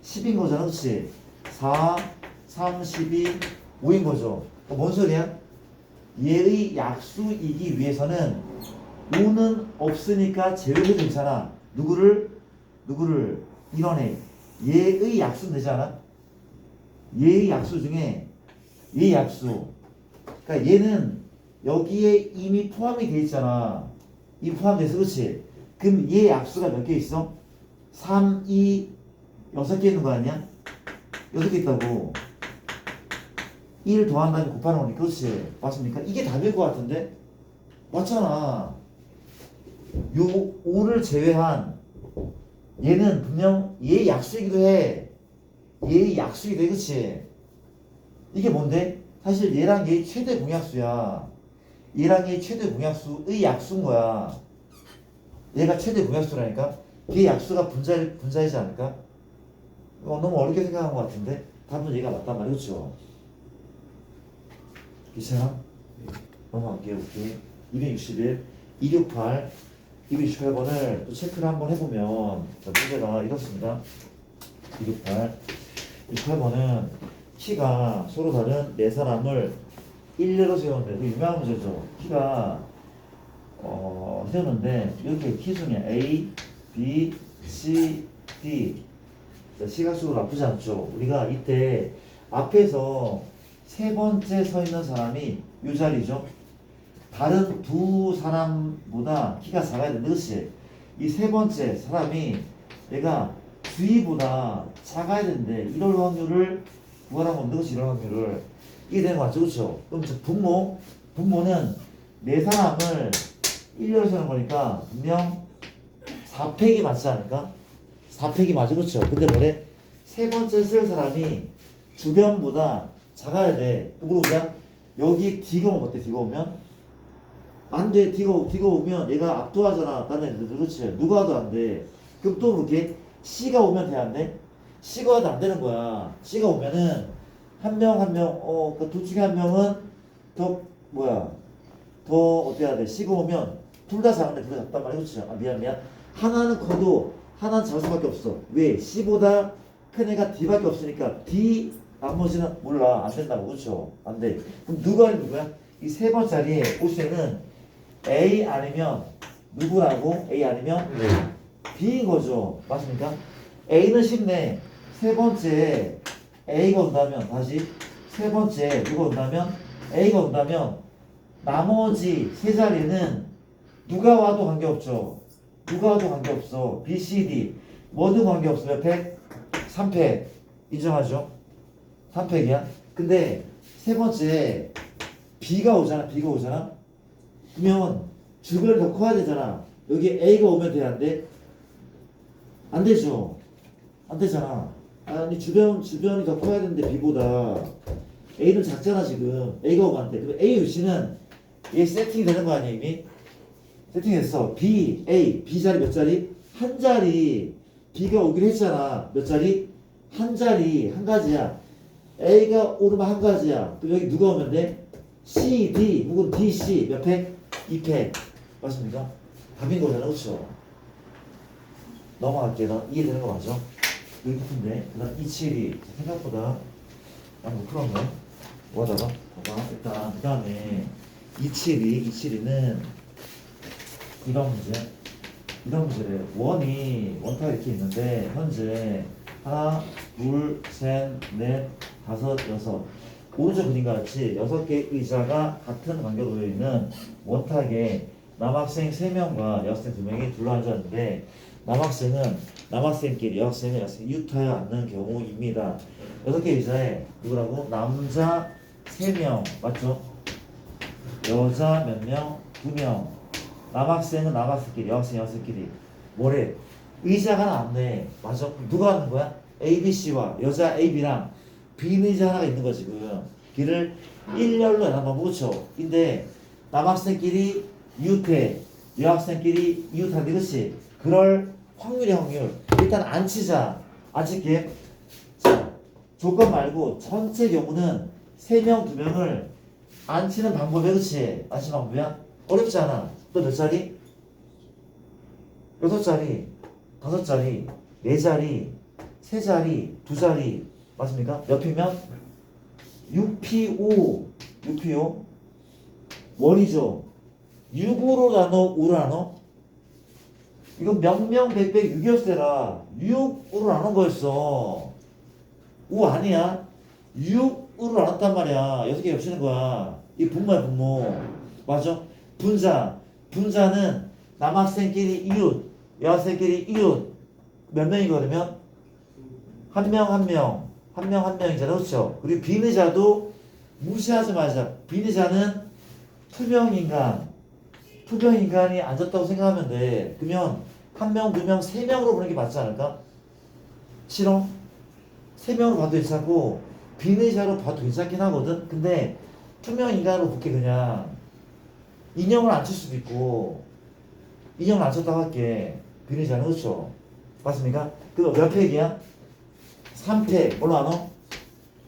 10인 거잖아. 그렇지? 4, 3, 12, 5인 거죠. 뭔 소리야? 얘의 약수이기 위해서는 5는 없으니까 제외해도 괜찮아. 누구를 이뤄내. 얘의 약수는 되지 않아? 얘의 약수 중에 얘 약수. 그러니까 얘는 여기에 이미 포함이 돼 있잖아. 이 포함돼서 그렇지? 그럼 얘 약수가 몇 개 있어? 3, 2, 6개 있는 거 아니야? 6개 있다고. 1 더한 다음에 곱하는 거니까 그렇지? 맞습니까? 이게 답일 것 같은데? 맞잖아. 요 5를 제외한 얘는 분명 얘 약수이기도 해. 얘 약수이기도 해. 그렇지? 이게 뭔데? 사실 얘랑 얘의 최대 공약수야. 얘랑 얘의 최대 공약수의 약수인 거야. 얘가 최대 공약수라니까? 걔 약수가 분자이지 않을까? 너무 어렵게 생각한 것 같은데? 답은 얘가 맞단 말이야. 그렇죠? 괜찮아? 넘어갈게요. 오케이. 261, 268, 268번을 또 체크를 한번 해보면 문제가 이렇습니다. 268, 268번은 키가 서로 다른 네 사람을 일례로 세우는데 그 유명한 문제죠. 키가 세우는데 이렇게 키 중에 A, B, C, D 시각적으로 나쁘지 않죠. 우리가 이때 앞에서 세 번째 서 있는 사람이 이 자리죠. 다른 두 사람보다 키가 작아야 되는데 그렇지? 이 세 번째 사람이 얘가 주위보다 작아야 되는데 이럴 확률을 구하라고 하면 그렇지? 이럴 확률을 이게 되는 거 맞죠? 그렇죠? 그럼 저 분모는 네 사람을 1렬로 세는 거니까 분명 4팩이 맞지 않을까? 4팩이 맞아. 그렇죠? 근데 뭐래? 세 번째 쓸 사람이 주변보다 작아야 돼. 물어보자. 여기 D가 오면 어때? D가 오면? 안 돼. D가 오면 얘가 압도하잖아. 다른 애들. 그렇지? 누가 와도 안 돼. 그럼 또 그렇게 C가 오면 돼? 안 돼? C가 와도 안 되는 거야. C가 오면은 한 명, 그 둘 중에 한 명은 더 어떻게 해야 돼? C가 오면 둘 다 작은데 둘 다 작단 말이야. 그렇지? 아, 미안. 하나는 커도 하나는 작을 수밖에 없어. 왜? C보다 큰 애가 D밖에 없으니까 D 나머지는 몰라. 안 된다고. 그렇죠? 안 돼. 그럼 누구야? 이 세 번짜리에 보시면은 A 아니면 누구라고? A 아니면 B인 거죠. 맞습니까? A는 쉽네. 세 번째 A가 온다면 다시 세 번째 누가 온다면 A가 온다면 나머지 세 자리는 누가 와도 관계없죠. 누가 와도 관계없어. B, C, D 뭐든 관계없어. 몇 팩? 3팩 인정하죠? 3팩이야. 근데 세 번째 B가 오잖아. B가 오잖아. 그러면 주변이 더 커야 되잖아. 여기 A가 오면 돼야 안 돼? 안 되죠. 안 되잖아. 아니 주변이 더 커야 되는데 B보다 A는 작잖아 지금. A가 오면 안 돼. 그럼 A 위치는 얘 세팅이 되는 거 아니야 이미? 세팅했어. B, A, B 자리 몇 자리? 한 자리. B가 오기로 했잖아. 몇 자리? 한 자리. 한 가지야. A가 오르면 한 가지야. 그럼 여기 누가 오면 돼? C, D 혹은 D, C 몇 팩? 2팩. 맞습니까? 답인 거잖아. 그렇죠? 넘어갈게요. 이해되는 거 맞죠? 여기 같은데. 그 다음 272 생각보다 많이 못 풀었네. 뭐 하다가? 봐봐. 일단 그 다음에 272는 이런 문제. 이런 문제래. 원타 이렇게 있는데 현재 하나, 둘, 셋, 넷, 다섯, 여섯. 오른쪽 그림과 같이 6개 의자가 같은 간격으로 놓여 있는 원탁에 남학생 3명과 여학생 2명이 둘러앉았는데 남학생끼리 여학생은 이웃하여 앉는 경우입니다. 6개 의자에 누구라고? 남자 3명 맞죠? 여자 몇 명? 2명. 남학생은 남학생끼리 여학생끼리 뭐래? 의자가 하나 안 돼. 맞아? 누가 앉는 거야? A, B, C와 여자 A, B랑 빈 의자 하나가 있는 거 지금. B를 일렬로 해놔봐. 그렇죠? 근데 남학생끼리 이웃해 여학생끼리 이웃한데 그렇지? 그럴 확률 일단 앉히자. 앉힐게. 자, 조건 말고 전체 경우는 3명 2명을 앉히는 방법이 그렇지? 앉히는 방법이야? 어렵지 않아. 또 몇 자리? 6자리 5자리 4자리 3자리 2자리 맞습니까? 몇 피면? 6P5 원이죠. 6으로 나눠 5로 나눠? 이거 명명백백 6이었을 때라 6으로 나눈 거였어. 5 아니야. 6으로 나눴단 말이야. 6개 겹치는 거야. 이 분모야 분모. 맞아? 분자는 남학생끼리 이웃 여학생끼리 이웃 몇 명이거든요? 한 명이잖아. 그렇죠? 그리고 빈의자도 무시하지 말자. 빈의자는 투명인간이 앉았다고 생각하면 돼. 그러면 1명, 2명, 3명으로 보는 게 맞지 않을까? 싫어? 3명으로 봐도 괜찮고 빈의자로 봐도 괜찮긴 하거든. 근데 투명인간으로 볼게. 그냥 인형을 앉힐 수도 있고 인형을 앉혔다고 할게. 빈의자는. 그렇죠? 맞습니까? 그거 몇 팩이야? 3팩. 뭘로 나눠?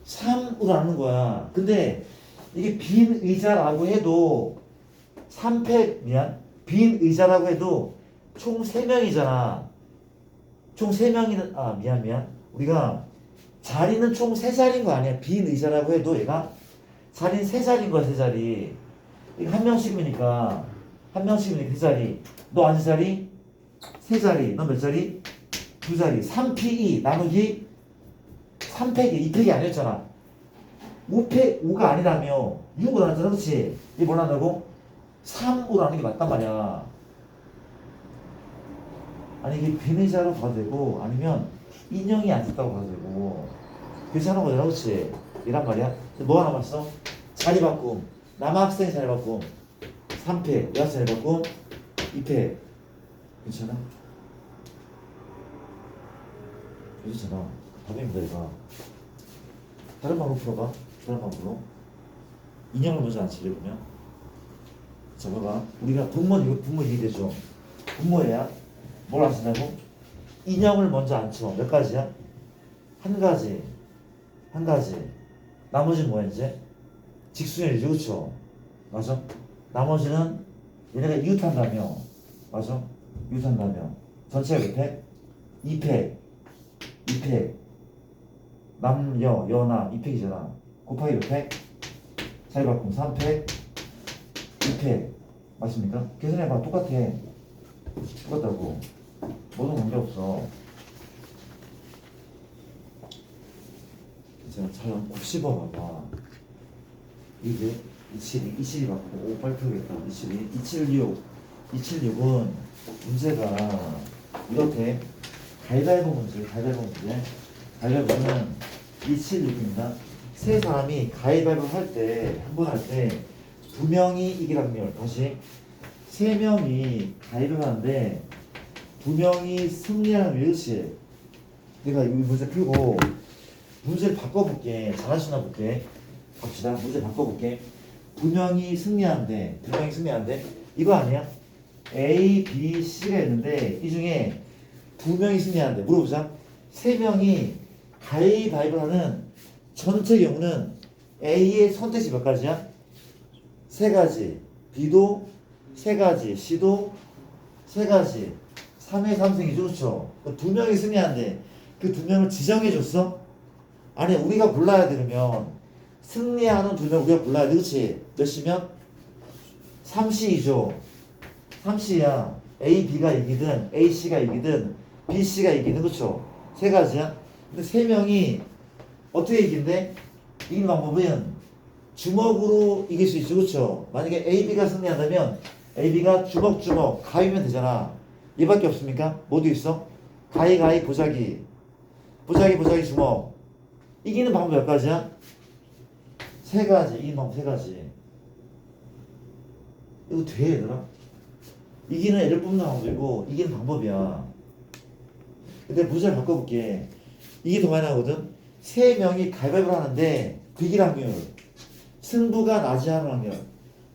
3으로 나누는 거야. 근데 이게 빈 의자라고 해도 3팩 빈 의자라고 해도 총 3명이잖아. 총 3명이는 미안. 우리가 자리는 총 3자리인 거 아니야. 빈 의자라고 해도 얘가 자리는 3자리인 거야. 3자리. 이거 한 명씩이니까 3자리. 너 앉은 자리? 3자리. 너 몇 자리? 2자리. 3P2 나누기 3팩이 2팩이 아니었잖아. 5가 아니라며 6으로 나눴잖아. 그렇지? 이게 뭘 한다고? 3으로 나누는 게 맞단 말이야. 아니 이게 빈의자로 봐도 되고 아니면 인형이 앉았다고 봐도 되고 괜찮은 거잖아. 그렇지? 이란 말이야. 뭐 하나 남았어? 자리 바꿈. 남학생 자리 바꿈 3팩 여학생 자리 바꿈 2팩. 괜찮아? 괜찮아. 답입니다. 이거 다른 방법으로 풀어봐. 다른 방법으로 인형을 먼저 앉히려 보면 자 봐봐. 우리가 분모 이해되죠? 분모해야 뭘 앉힌다고? 인형을 먼저 앉혀. 몇 가지야? 한 가지. 나머지는 뭐야 이제? 직수열이죠. 그렇죠? 맞아? 나머지는 얘네가 이웃한다며. 맞아? 이웃한다며. 전체가 몇 팩? 2팩. 여남 2팩이잖아. 곱하기 몇 팩? 자리 바꿈 3팩 2팩. 맞습니까? 계산해봐. 똑같다고. 뭐든 관계없어. 제가 잘 곱씹어봐봐. 이게 272 바꾸고 5 빨리 풀겠다. 276 276은 문제가 이렇게 가위바위보 가위바위보는 276입니다. 세 사람이 가위바위보 할 때 한 번 할 때 두 명이 이길 확률. 다시 세 명이 가위바위보 하는데 두 명이 승리하는 확률. 그렇지? 내가 이 문제 풀고 문제를 바꿔볼게. 잘하시나 볼게. 갑시다. 문제 바꿔볼게. 두 명이 승리하는데 이거 아니야? A, B, C가 있는데 이 중에 두 명이 승리하는데 물어보자. 세 명이 가위바위보 하는 전체 경우는 A의 선택지 몇 가지야? 세 가지. B도 세 가지. C도 세 가지. 3의 3승이죠. 그렇죠? 두 명이 승리하는데 그 두 명을 지정해줬어? 아니 우리가 골라야 되면 승리하는 두 명 우리가 골라야 돼. 그렇지? 몇 시면? 3시이죠. 3시야. A, B가 이기든 A, C가 이기든 B, C가 이기든. 그렇죠? 세 가지야. 근데 세 명이 어떻게 이긴대? 이기는 방법은 주먹으로 이길 수 있죠. 그렇죠? 만약에 A, B가 승리한다면 A, B가 주먹 가위면 되잖아. 얘밖에 없습니까? 뭐도 있어? 가위 보자기 주먹. 이기는 방법 몇 가지야? 세 가지. 이기는 방법 세 가지. 이거 돼 얘들아? 이기는 애를 뽑는 방법이고 이기는 방법이야. 근데 문제를 바꿔볼게. 이게 더 많이 나오거든. 세 명이 가위바위보를 하는데 비길 확률, 승부가 나지 않은 확률.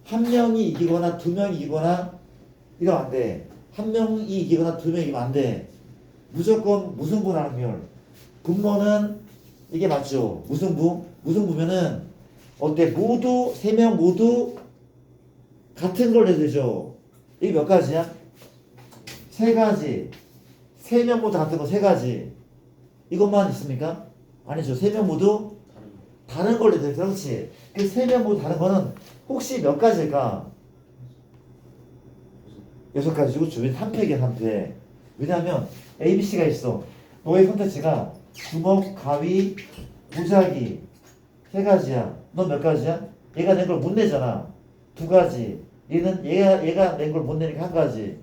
한 명이 이기거나 두 명이 이기거나 이러면 안 돼. 한 명이 이기거나 두 명이 이기면 안 돼. 무조건 무승부 나는 확률. 분모는 이게 맞죠. 무승부면은 어때? 모두 세 명 모두 같은 걸 내도 되죠. 이게 몇 가지야? 세 가지. 세 명 모두 같은 거 세 가지. 이것만 있습니까? 아니죠. 세 명 모두 다른 걸 내도 되죠. 그렇지? 그 세 명 모두 다른 거는 혹시 몇 가지일까? 6가지죠. 그렇죠? 왜 3팩이야 3팩. 왜냐하면 A, B, C가 있어. 너의 선택지가 주먹, 가위, 보자기 세 가지야. 넌 몇 가지야? 얘가 낸 걸 못 내잖아. 두 가지. 얘는 얘가 낸 걸 못 내니까 한 가지.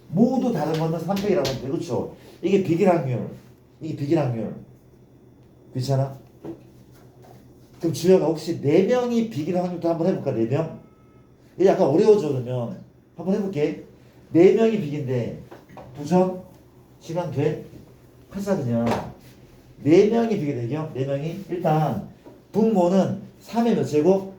모두 다른 거는 300이라고 하면 돼. 그렇죠? 이게 비길 확률. 그렇잖아? 그럼 주혁아 혹시 4명이 비길 확률도 한번 해볼까? 4명? 이게 약간 어려워져 그러면 한번 해볼게. 4명이 비긴데 도전? 시간 돼? 하자 그냥. 4명이 비게 되죠? 4명이 일단 분모는 3의 몇 제곱?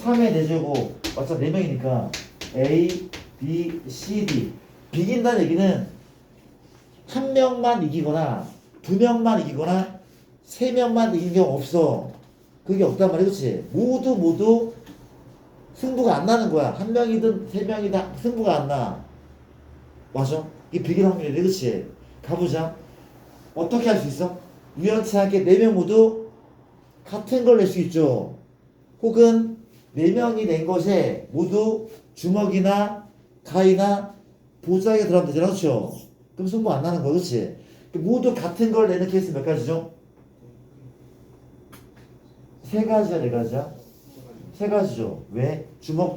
3의 4제곱 맞죠? 4명이니까 A, B, C, D. 비긴다는 얘기는 한 명만 이기거나 두 명만 이기거나 세 명만 이긴 경우 없어. 그게 없단 말이야. 그렇지? 모두 승부가 안 나는 거야. 한 명이든 세 명이든 승부가 안 나. 맞아? 이게 비길 확률이래. 그렇지? 가보자. 어떻게 할 수 있어? 우연치 않게 4명 모두 같은 걸 낼 수 있죠. 혹은 4명이 낸 것에 모두 주먹이나 가위나 보자기가 들어가면 되잖아. 그렇죠? 그럼 승부 안 나는 거야. 그렇지? 모두 같은 걸 내는 케이스 몇 가지죠? 3가지야 4가지야? 3가지죠. 왜? 주먹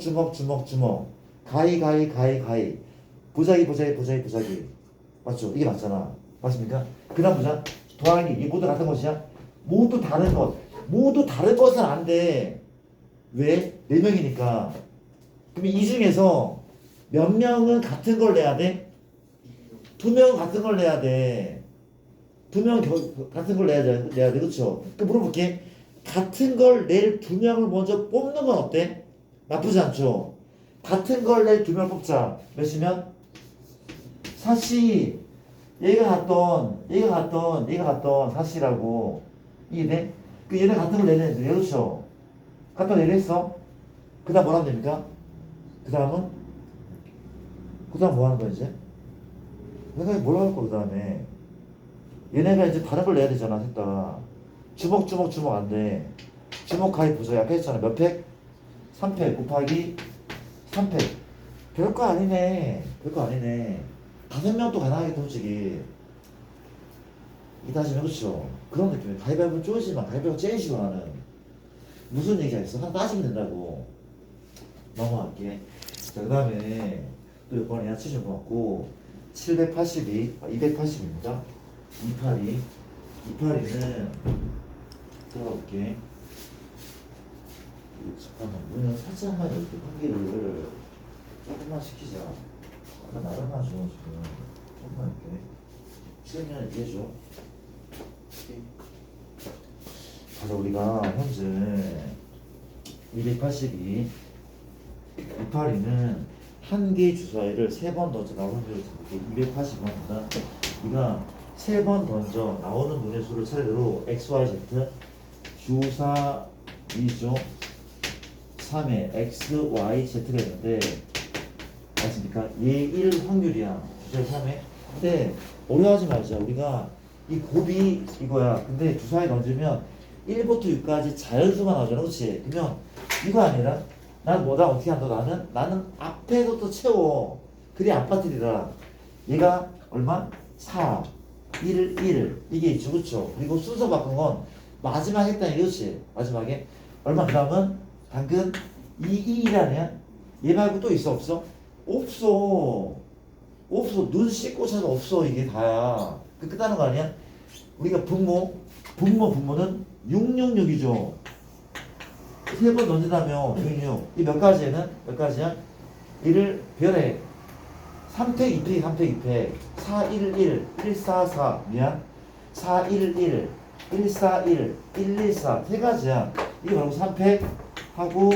가위 보자기 맞죠? 이게 맞잖아. 맞습니까? 그 다음 보자. 더하기. 이게 모두 같은 것이야? 모두 다른 것은 안 돼. 왜? 4명이니까. 그럼 이 중에서 몇 명은 같은 걸 내야 돼? 2명은 같은 걸 내야 돼. 2명은 같은 걸 내야 돼. 그렇죠? 그 물어볼게. 같은 걸 낼 2명을 먼저 뽑는 건 어때? 나쁘지 않죠? 같은 걸 낼 2명을 뽑자. 몇이면? 사시. 얘가 갔던 사시라고. 이해돼? 그 얘네 같은 걸 내는 애들. 그렇죠? 갖다 내렸어. 그 다음 뭐 하면 됩니까? 그 다음 뭐 하는 거야 이제? 내가 뭘 할 거야 그 다음에? 얘네가 이제 다른 걸 내야 되잖아. 셋 다. 주먹 안 돼. 주먹 가위 보자. 아까 했잖아. 몇 팩? 3팩 곱하기 3팩. 별거 아니네. 5명도 가능하겠다 솔직히. 이 따지면 그렇죠. 그런 느낌이야. 가위바위보는 쪼지만 가위바위보 제일 싫어 나는. 무슨 얘기가 있어? 하나 따지면 된다고. 넘어갈게. 자, 그 다음에 또 이번에 야채 좀 받고 782, 280입니다. 282. 282는 들어볼게. 잠깐만, 문을 살짝만 이렇게 환기를 조금만 시키자. 아까 나른하죠, 지금. 조금만 이렇게. 시간 얘기해줘. 가자, 우리가 현재 282, 282는 한 개의 주사위를 3번 던져 나오는 확률을 잡을게. 280원입니다. 우리가 3번 던져 나오는 문의 수를 차례대로 x, y, z 주사위죠. 3에 x, y, z가 있는데 맞습니까? 얘1 확률이야. 주사위 3에. 근데 어려워하지 말자. 우리가 이 곱이 이거야. 근데 주사위 던지면 1부터 6까지 자연수가 나오잖아. 그렇지? 그러면 이거 아니라 난 뭐다 어떻게 한다 나는 앞에서부터 채워. 그래야 안 빠뜨리라. 얘가 얼마? 4 1 1 이게 있죠. 그렇죠? 그리고 순서 바꾼 건 마지막에 했다 이거지. 마지막에 얼마 그 다음은 당근 2 1 아니야? 얘 말고 또 있어 없어? 없어. 없어. 눈 씻고 찾아 없어. 이게 다야. 그 끝나는 거 아니야? 우리가 분모는 666이죠. 3번 던진다면 666. 이 몇 가지에는 몇 가지야? 이를 별에 3팩 2팩 3팩 2팩 4 1 1 1 4 4 미안 4 1 1 1 4 1 1 1 4 세 가지야. 이게 바로 3팩 하고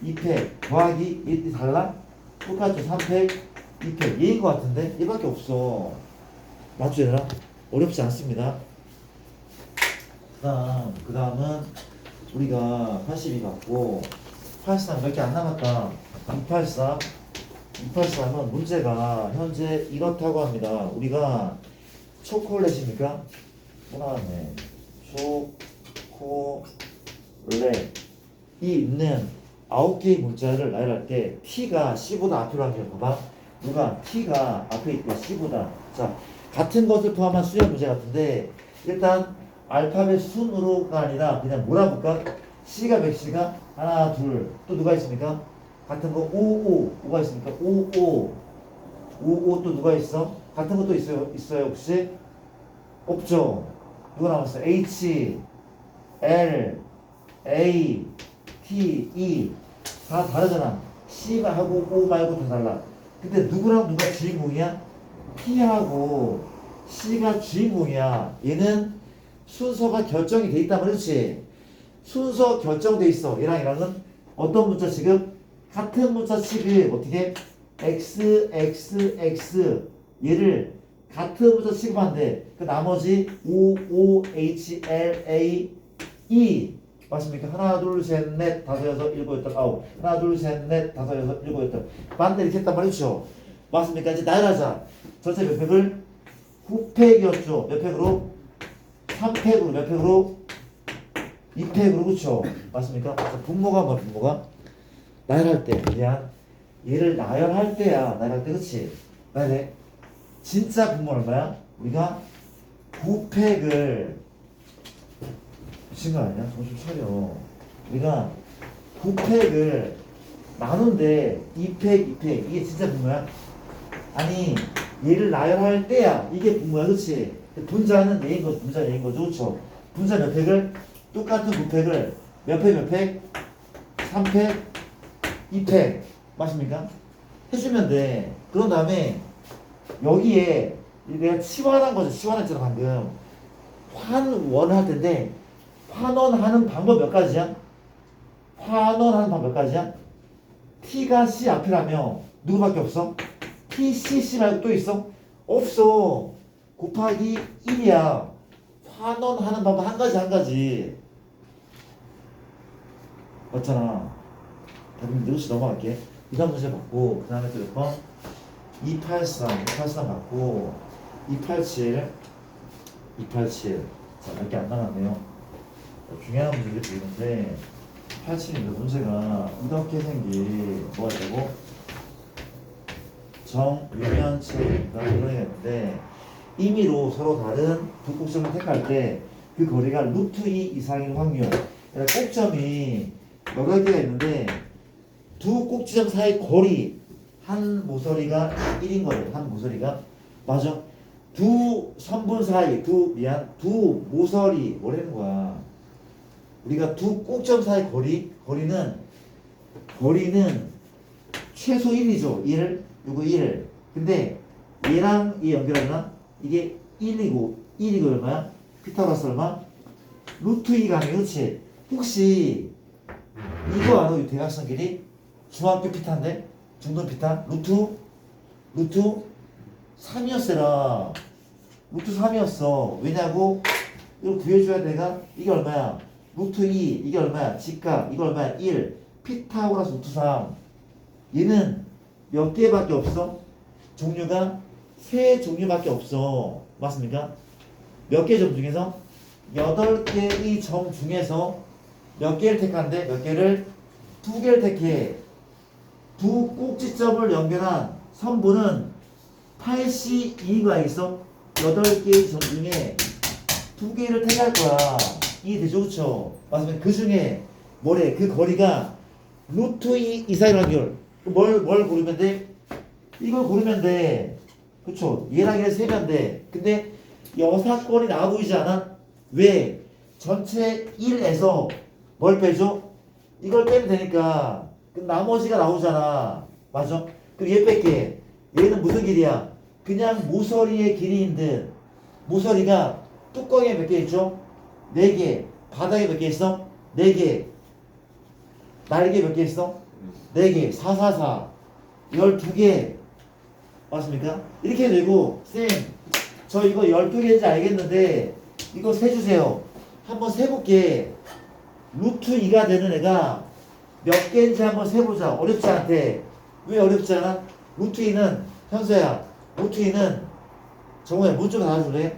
2팩 더하기 1이 달라? 똑같죠. 3팩 2팩 얘인 것 같은데 얘밖에 없어. 맞죠 얘들아? 어렵지 않습니다. 그 다음은 우리가 82 받고 83 몇 개 안 남았다. 284는 문제가 현재 이렇다고 합니다. 우리가 초콜릿입니까? 또 나왔네. 초콜릿 이 있는 9개의 문자를 나열할 때 T가 C보다 앞으로 하는 게 봐봐. 누가 T가 앞에 있대 C보다. 자, 같은 것을 포함한 수열 문제 같은데 일단 알파벳 순으로가 아니라 그냥 몰아볼까? C가 몇 C가? 하나, 둘. 또 누가 있습니까? 같은 거 5가 있습니까? 5 또 누가 있어? 같은 것도 있어요 혹시? 없죠. 누가 남았어? H, L, A, T, E 다 다르잖아. C가 하고 O 말고 다 달라. 근데 누구랑 누가 주인공이야? T하고 C가 주인공이야. 얘는 순서가 결정이 돼 있단 말이지. 순서 결정돼 있어. 얘랑은 어떤 문자 지금? 같은 문자 취급 어떻게? X, X, X 얘를 같은 문자 취급한대. 그 나머지 O, H, L, A, E 맞습니까? 하나, 둘, 셋, 넷, 다섯, 여섯, 일곱, 여덟, 아홉. 하나, 둘, 셋, 넷, 다섯, 여섯, 일곱, 여덟. 반대 이렇게 했단 말이죠. 맞습니까? 이제 나열하자. 전체 몇 팩을? 9팩이었죠. 몇 팩으로? 3팩으로 몇 팩으로? 2팩으로 그렇죠? 맞습니까? 분모가 뭐 분모가? 나열할 때 그냥 얘를 나열할 때야. 나열할 때 그렇지? 나열해. 진짜 분모는 얼마야? 우리가 9팩을 미친 거 아니야? 정신 차려. 우리가 9팩을 나눈데 2팩, 2팩 이게 진짜 분모야? 아니 얘를 나열할 때야 이게 분모야. 그렇지? 분자는 얘인 거죠. 분자 얘인 거죠. 그렇죠? 분자 몇 팩을? 똑같은 9팩을 몇 팩 몇 팩? 3팩, 2팩 맞습니까? 해주면 돼. 그런 다음에 여기에 내가 치환한 거죠. 치환했잖아 방금. 환원 할 텐데 환원하는 방법 몇 가지야? 환원하는 방법 몇 가지야? T가 C 앞이라며 누구밖에 없어? T, C 말고 또 있어? 없어. 곱하기 1이야. 환원하는 방법 한 가지. 맞잖아. 그럼 이것이 넘어갈게. 그 다음 문제 받고 그 다음에 또 몇 번? 283 받고 287 자, 몇 개 안 남았네요. 중요한 문제를 드리는데 87인데 문제가 이렇게 생긴 뭐가 있다고? 정유면체입니다. 이런 애가 있는데 임의로 서로 다른 두 곡선을 택할 때 그 거리가 루트 2 이상인 확률 그러니까 꼭점이 8개가 있는데 두 꼭지점 사이 거리 한 모서리가 1인 거예요. 한 모서리가. 맞아. 두 선분 사이 두 모서리 뭐라는 거야. 우리가 두 꼭점 사이 거리는 최소 1이죠. 1, 요거 1. 근데 얘랑 얘 연결하면 이게 1이고 얼마야? 피타고라스 얼마? 루트 2가 아니에요. 그렇지? 혹시 이거 알아? 이 대각선 길이? 중학교 피타인데? 중등 피타? 루트 3이었어라. 루트 3이었어. 왜냐고? 이거 구해줘야 내가? 이게 얼마야? 루트 2. 이게 얼마야? 직각. 이거 얼마야? 1. 피타고라스 루트 3. 얘는 몇 개밖에 없어? 종류가 3종류밖에 없어. 맞습니까? 몇 개 점 중에서? 8개의 점 중에서 몇 개를 택한데? 몇 개를? 2개를 택해. 두 꼭지점을 연결한 선분은 82가 있어. 8개의 점 중에 2개를 택할 거야. 이해되죠? 그쵸? 맞으면 그 중에 뭐래? 그 거리가 루트 2 이사일 확률. 뭘 고르면 돼? 이걸 고르면 돼. 그쵸? 얘랑 얘를 세면 돼. 근데 여사건이 나와 보이지 않아? 왜? 전체 1에서 뭘 빼줘? 이걸 빼면 되니까 그 나머지가 나오잖아. 맞아? 그럼 얘 뺄게. 얘는 무슨 길이야? 그냥 모서리의 길이인데 모서리가 뚜껑에 몇 개 있죠? 4개. 바닥에 몇 개 있어? 4개. 날개 몇 개 있어? 4개. 4, 4, 4. 12개. 맞습니까? 이렇게 되고 쌤, 저 이거 12개인지 알겠는데 이거 세주세요. 한번 세볼게. 루트 2가 되는 애가 몇 개인지 한번 세보자. 어렵지 않대. 왜 어렵지 않아? 루트 2는 현수야. 루트 2는 정우야 문 좀 닫아줄래?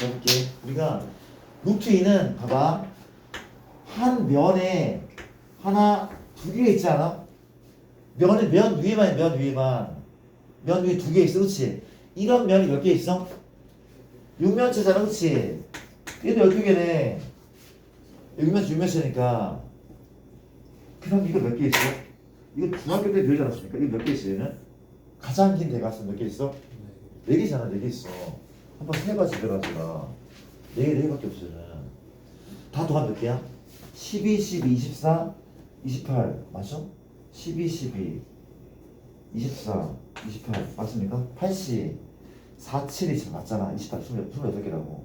해볼게. 우리가 루트 2는 봐봐. 한 면에 하나 2개 있지 않아? 면 위에만 면 위에 2개 있어. 그렇지? 이런 면이 몇 개 있어? 6면체잖아. 그렇지? 얘도 12개네. 6면체니까 그럼 이거 몇 개 있어? 이거 중학교 때 배우지 않았습니까? 이거 몇 개 있어 얘는? 가장 긴 대각선 몇 개 있어? 4개잖아. 4개 있어. 한번 세봐 제대로 하자. 4개밖에 없어 얘는. 다 더하면 몇 개야? 12, 12, 24, 28 맞아? 12, 12, 24, 28 맞습니까? 80, 4, 7이 지금 맞잖아. 28, 28개라고.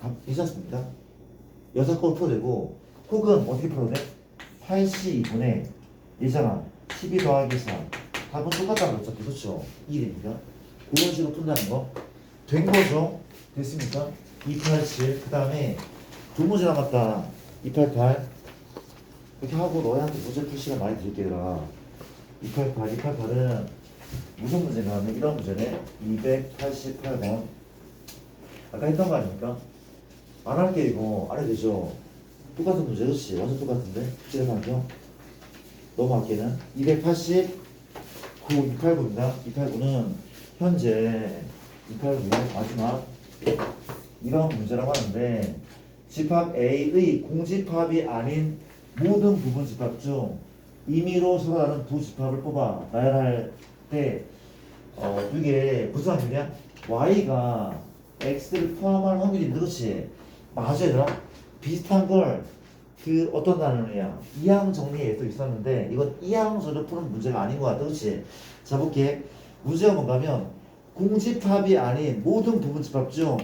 다 괜찮습니까? 6건 풀어도 되고 혹은 어떻게 풀어도 돼? 82분의 얘잖아. 12 더하기 4 답은 똑같다는 거죠. 그렇죠? 1이니까 그런 식으로 푼다는 거 된 거죠? 됐습니까? 287 그 다음에 두 문제 남았다. 288 이렇게 하고 너희한테 문제 풀 시간 많이 드릴게요. 288은 무슨 문제냐 하면 이런 문제네. 288번 아까 했던 거 아닙니까? 안 할게 이거 안 해도 되죠? 똑같은 문제 그렇지? 완전 똑같은데? 지뢰반경 넘어갈게는 289 289입니다. 289는 현재 289의 마지막 이런 문제라고 하는데 집합 A의 공집합이 아닌 모든 부분 집합 중 임의로 서로 다른 두 집합을 뽑아 나열할 때 이게 무슨 확률이야? Y가 X를 포함할 확률이 있는 그렇지? 맞아 얘들아? 비슷한 걸 그 어떤 단어냐 이항 정리에도 있었는데 이건 이항수를 푸는 문제가 아닌 것 같아. 그렇지? 자 볼게. 문제가 뭔가 하면 공집합이 아닌 모든 부분 집합 중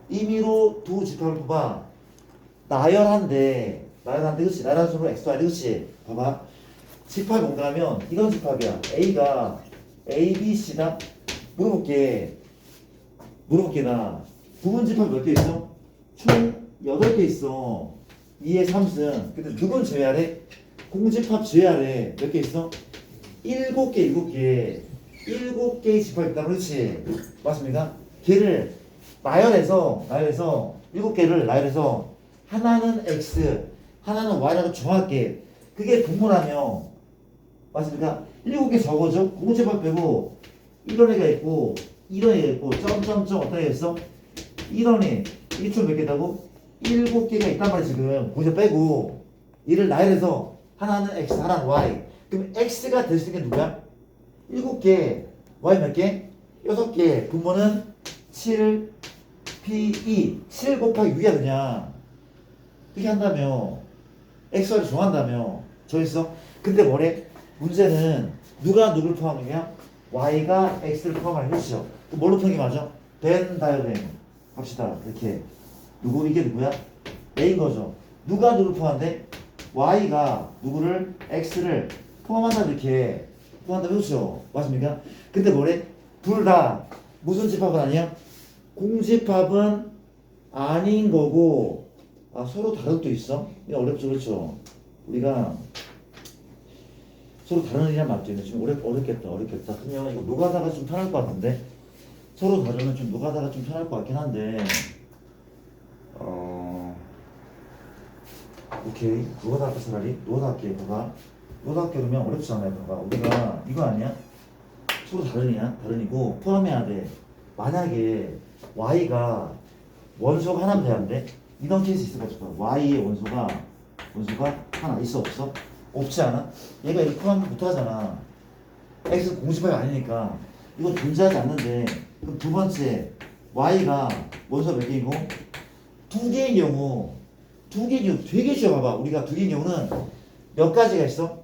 임의로 두 집합을 뽑아 나열한데 그렇지? 나열한 수로 X, Y 그렇지? 봐봐. 집합이 뭔가 하면 이런 집합이야. A가 A, B, C다. 물어볼게 나 부분 집합 몇 개 있어? 총 8개 있어. 2의 3승. 근데 누군 제외하래? 공집합 제외하래. 몇 개 있어? 7개의 집합이 있다. 그렇지? 맞습니까? 걔를 나열해서 7개를 나열해서 하나는 X, 하나는 Y라고 정할게. 그게 분모라며. 맞습니까? 7개 적어줘. 공집합 빼고 이런 애가 있고 이런 애가 있고 점점점 어떤 애가 있어? 이런 애. 1총 몇 개다고? 7개가 있단 말이야 지금. 공제 빼고 이를 나열해서 하나는 x, 하나는 y. 그럼 x가 될 수 있는 게 누구야? 7개, y 몇 개? 6개. 분모는 7, p, 2. 7 곱하기 6이야 그냥. 그렇게 한다며 x, y를 정한다며 정했어? 근데 뭐래? 문제는 누가 누굴 포함이냐? y가 x를 포함하는 것이죠. 그 뭘로 표현이 맞아? 벤 다이어그램 합시다. 이렇게 누구 이게 누구야? a인 거죠. 누가 누굴 포함한대? y가 누구를 x를 포함한다 이렇게 포함한다 그렇죠? 맞습니까? 근데 뭐래? 둘 다 무슨 집합은 아니야? 공집합은 아닌 거고 서로 다른 것도 있어? 이거 어렵죠 그렇죠? 우리가 서로 다른 의견 맞죠? 지금 어렵겠다. 그러면 이거 노가다가 좀 편할 것 같은데 서로 다르면 좀 노가다가 좀 편할 것 같긴 한데 오케이 노가다 할까 차라리? 노가다 할게 봐봐. 노가다 할게 그러면 어렵지 않아요 봐봐. 우리가 이거 아니야? 서로 다른이고 포함해야 돼. 만약에 y가 원소가 하나면 돼야 돼. 이런 케이스 있을 것 같아. y의 원소가 하나 있어 없어? 없지 않아? 얘가 이렇게 포함 못하잖아. x는 공집합이 아니니까 이건 존재하지 않는데 그럼 두 번째 y가 원소 몇 개이고? 2개인 경우 되게 쉬워 봐봐. 우리가 2개인 경우는 몇 가지가 있어?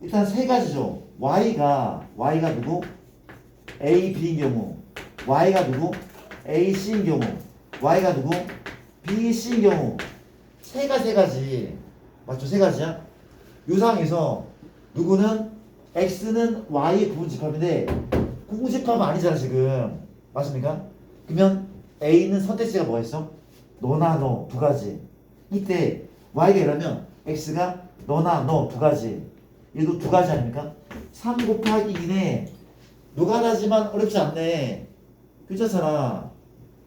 일단 3가지죠. y가 누구? a, b인 경우 y가 누구? a, c인 경우 y가 누구? b, c인 경우 세 가지 맞죠? 3가지야? 이 상황에서 누구는 x는 y의 부분집합인데 공집합은 아니잖아 지금. 맞습니까? 그러면 a는 선택지가 뭐가 있어? 너나 너 두 가지. 이때 y가 이러면 x가 너나 너 두 가지. 얘도 두 가지 아닙니까? 3 곱하기 2네. 노가다지만 어렵지 않네. 괜찮잖아.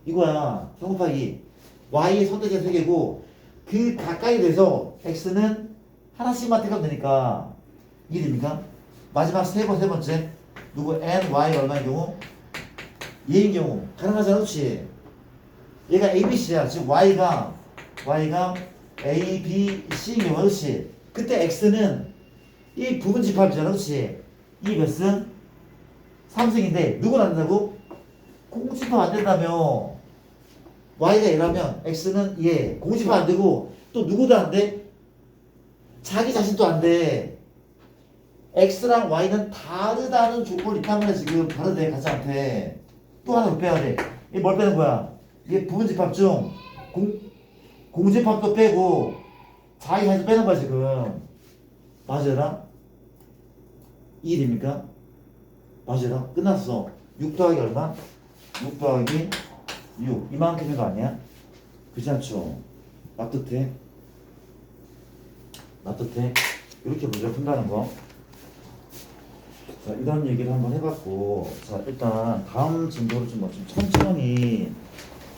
이거야. 3 곱하기 y의 선택지가 3개고 그 가까이 돼서 x는 하나씩만 택하면 되니까 이게 됩니까? 마지막 세 번째 누구 n, y 얼마인 경우? 얘인 경우 가능하잖아 그렇지? 얘가 a, b, c야. 즉 y가 a, b, c인 경우 그렇지? 그때 x는 이 부분집합이잖아 그렇지? 이 몇승? 3승인데 누구는 안 된다고? 공집합 안 된다며. y가 얘라면 x는 얘 공집합 안 되고 또 누구도 안 돼? 자기 자신도 안 돼. x랑 y는 다르다는 조건이 있단 말이야 지금. 다르대 같이 않대. 또 하나 더 빼야 돼. 이게 뭘 빼는 거야? 이게 부분집합 중 공집합도 빼고 자기 자신도 빼는 거야 지금. 맞아라? 이해됩니까? 맞아라? 끝났어. 6 더하기 얼마? 6 더하기 6 이만큼인 거 아니야? 그렇지 않죠? 납득해? 이렇게 문제 푼다는 거. 자, 이런 얘기를 한번 해봤고, 자, 일단 다음 진도를 좀 천천히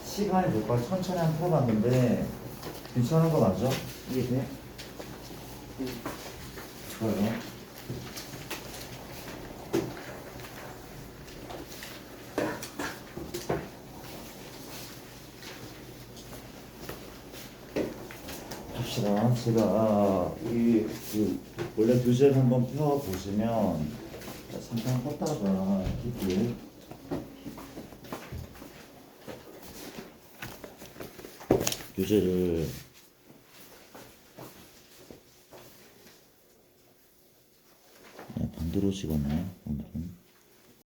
시간이 될 거야. 천천히 한번 풀어봤는데 괜찮은 거 맞아? 이해돼? 좋아요. 합시다. 제가 우리 원래 교재를 한번 펴보시면 잠깐 껐다가 이렇게 교재를 반대로 찍었네 오늘은.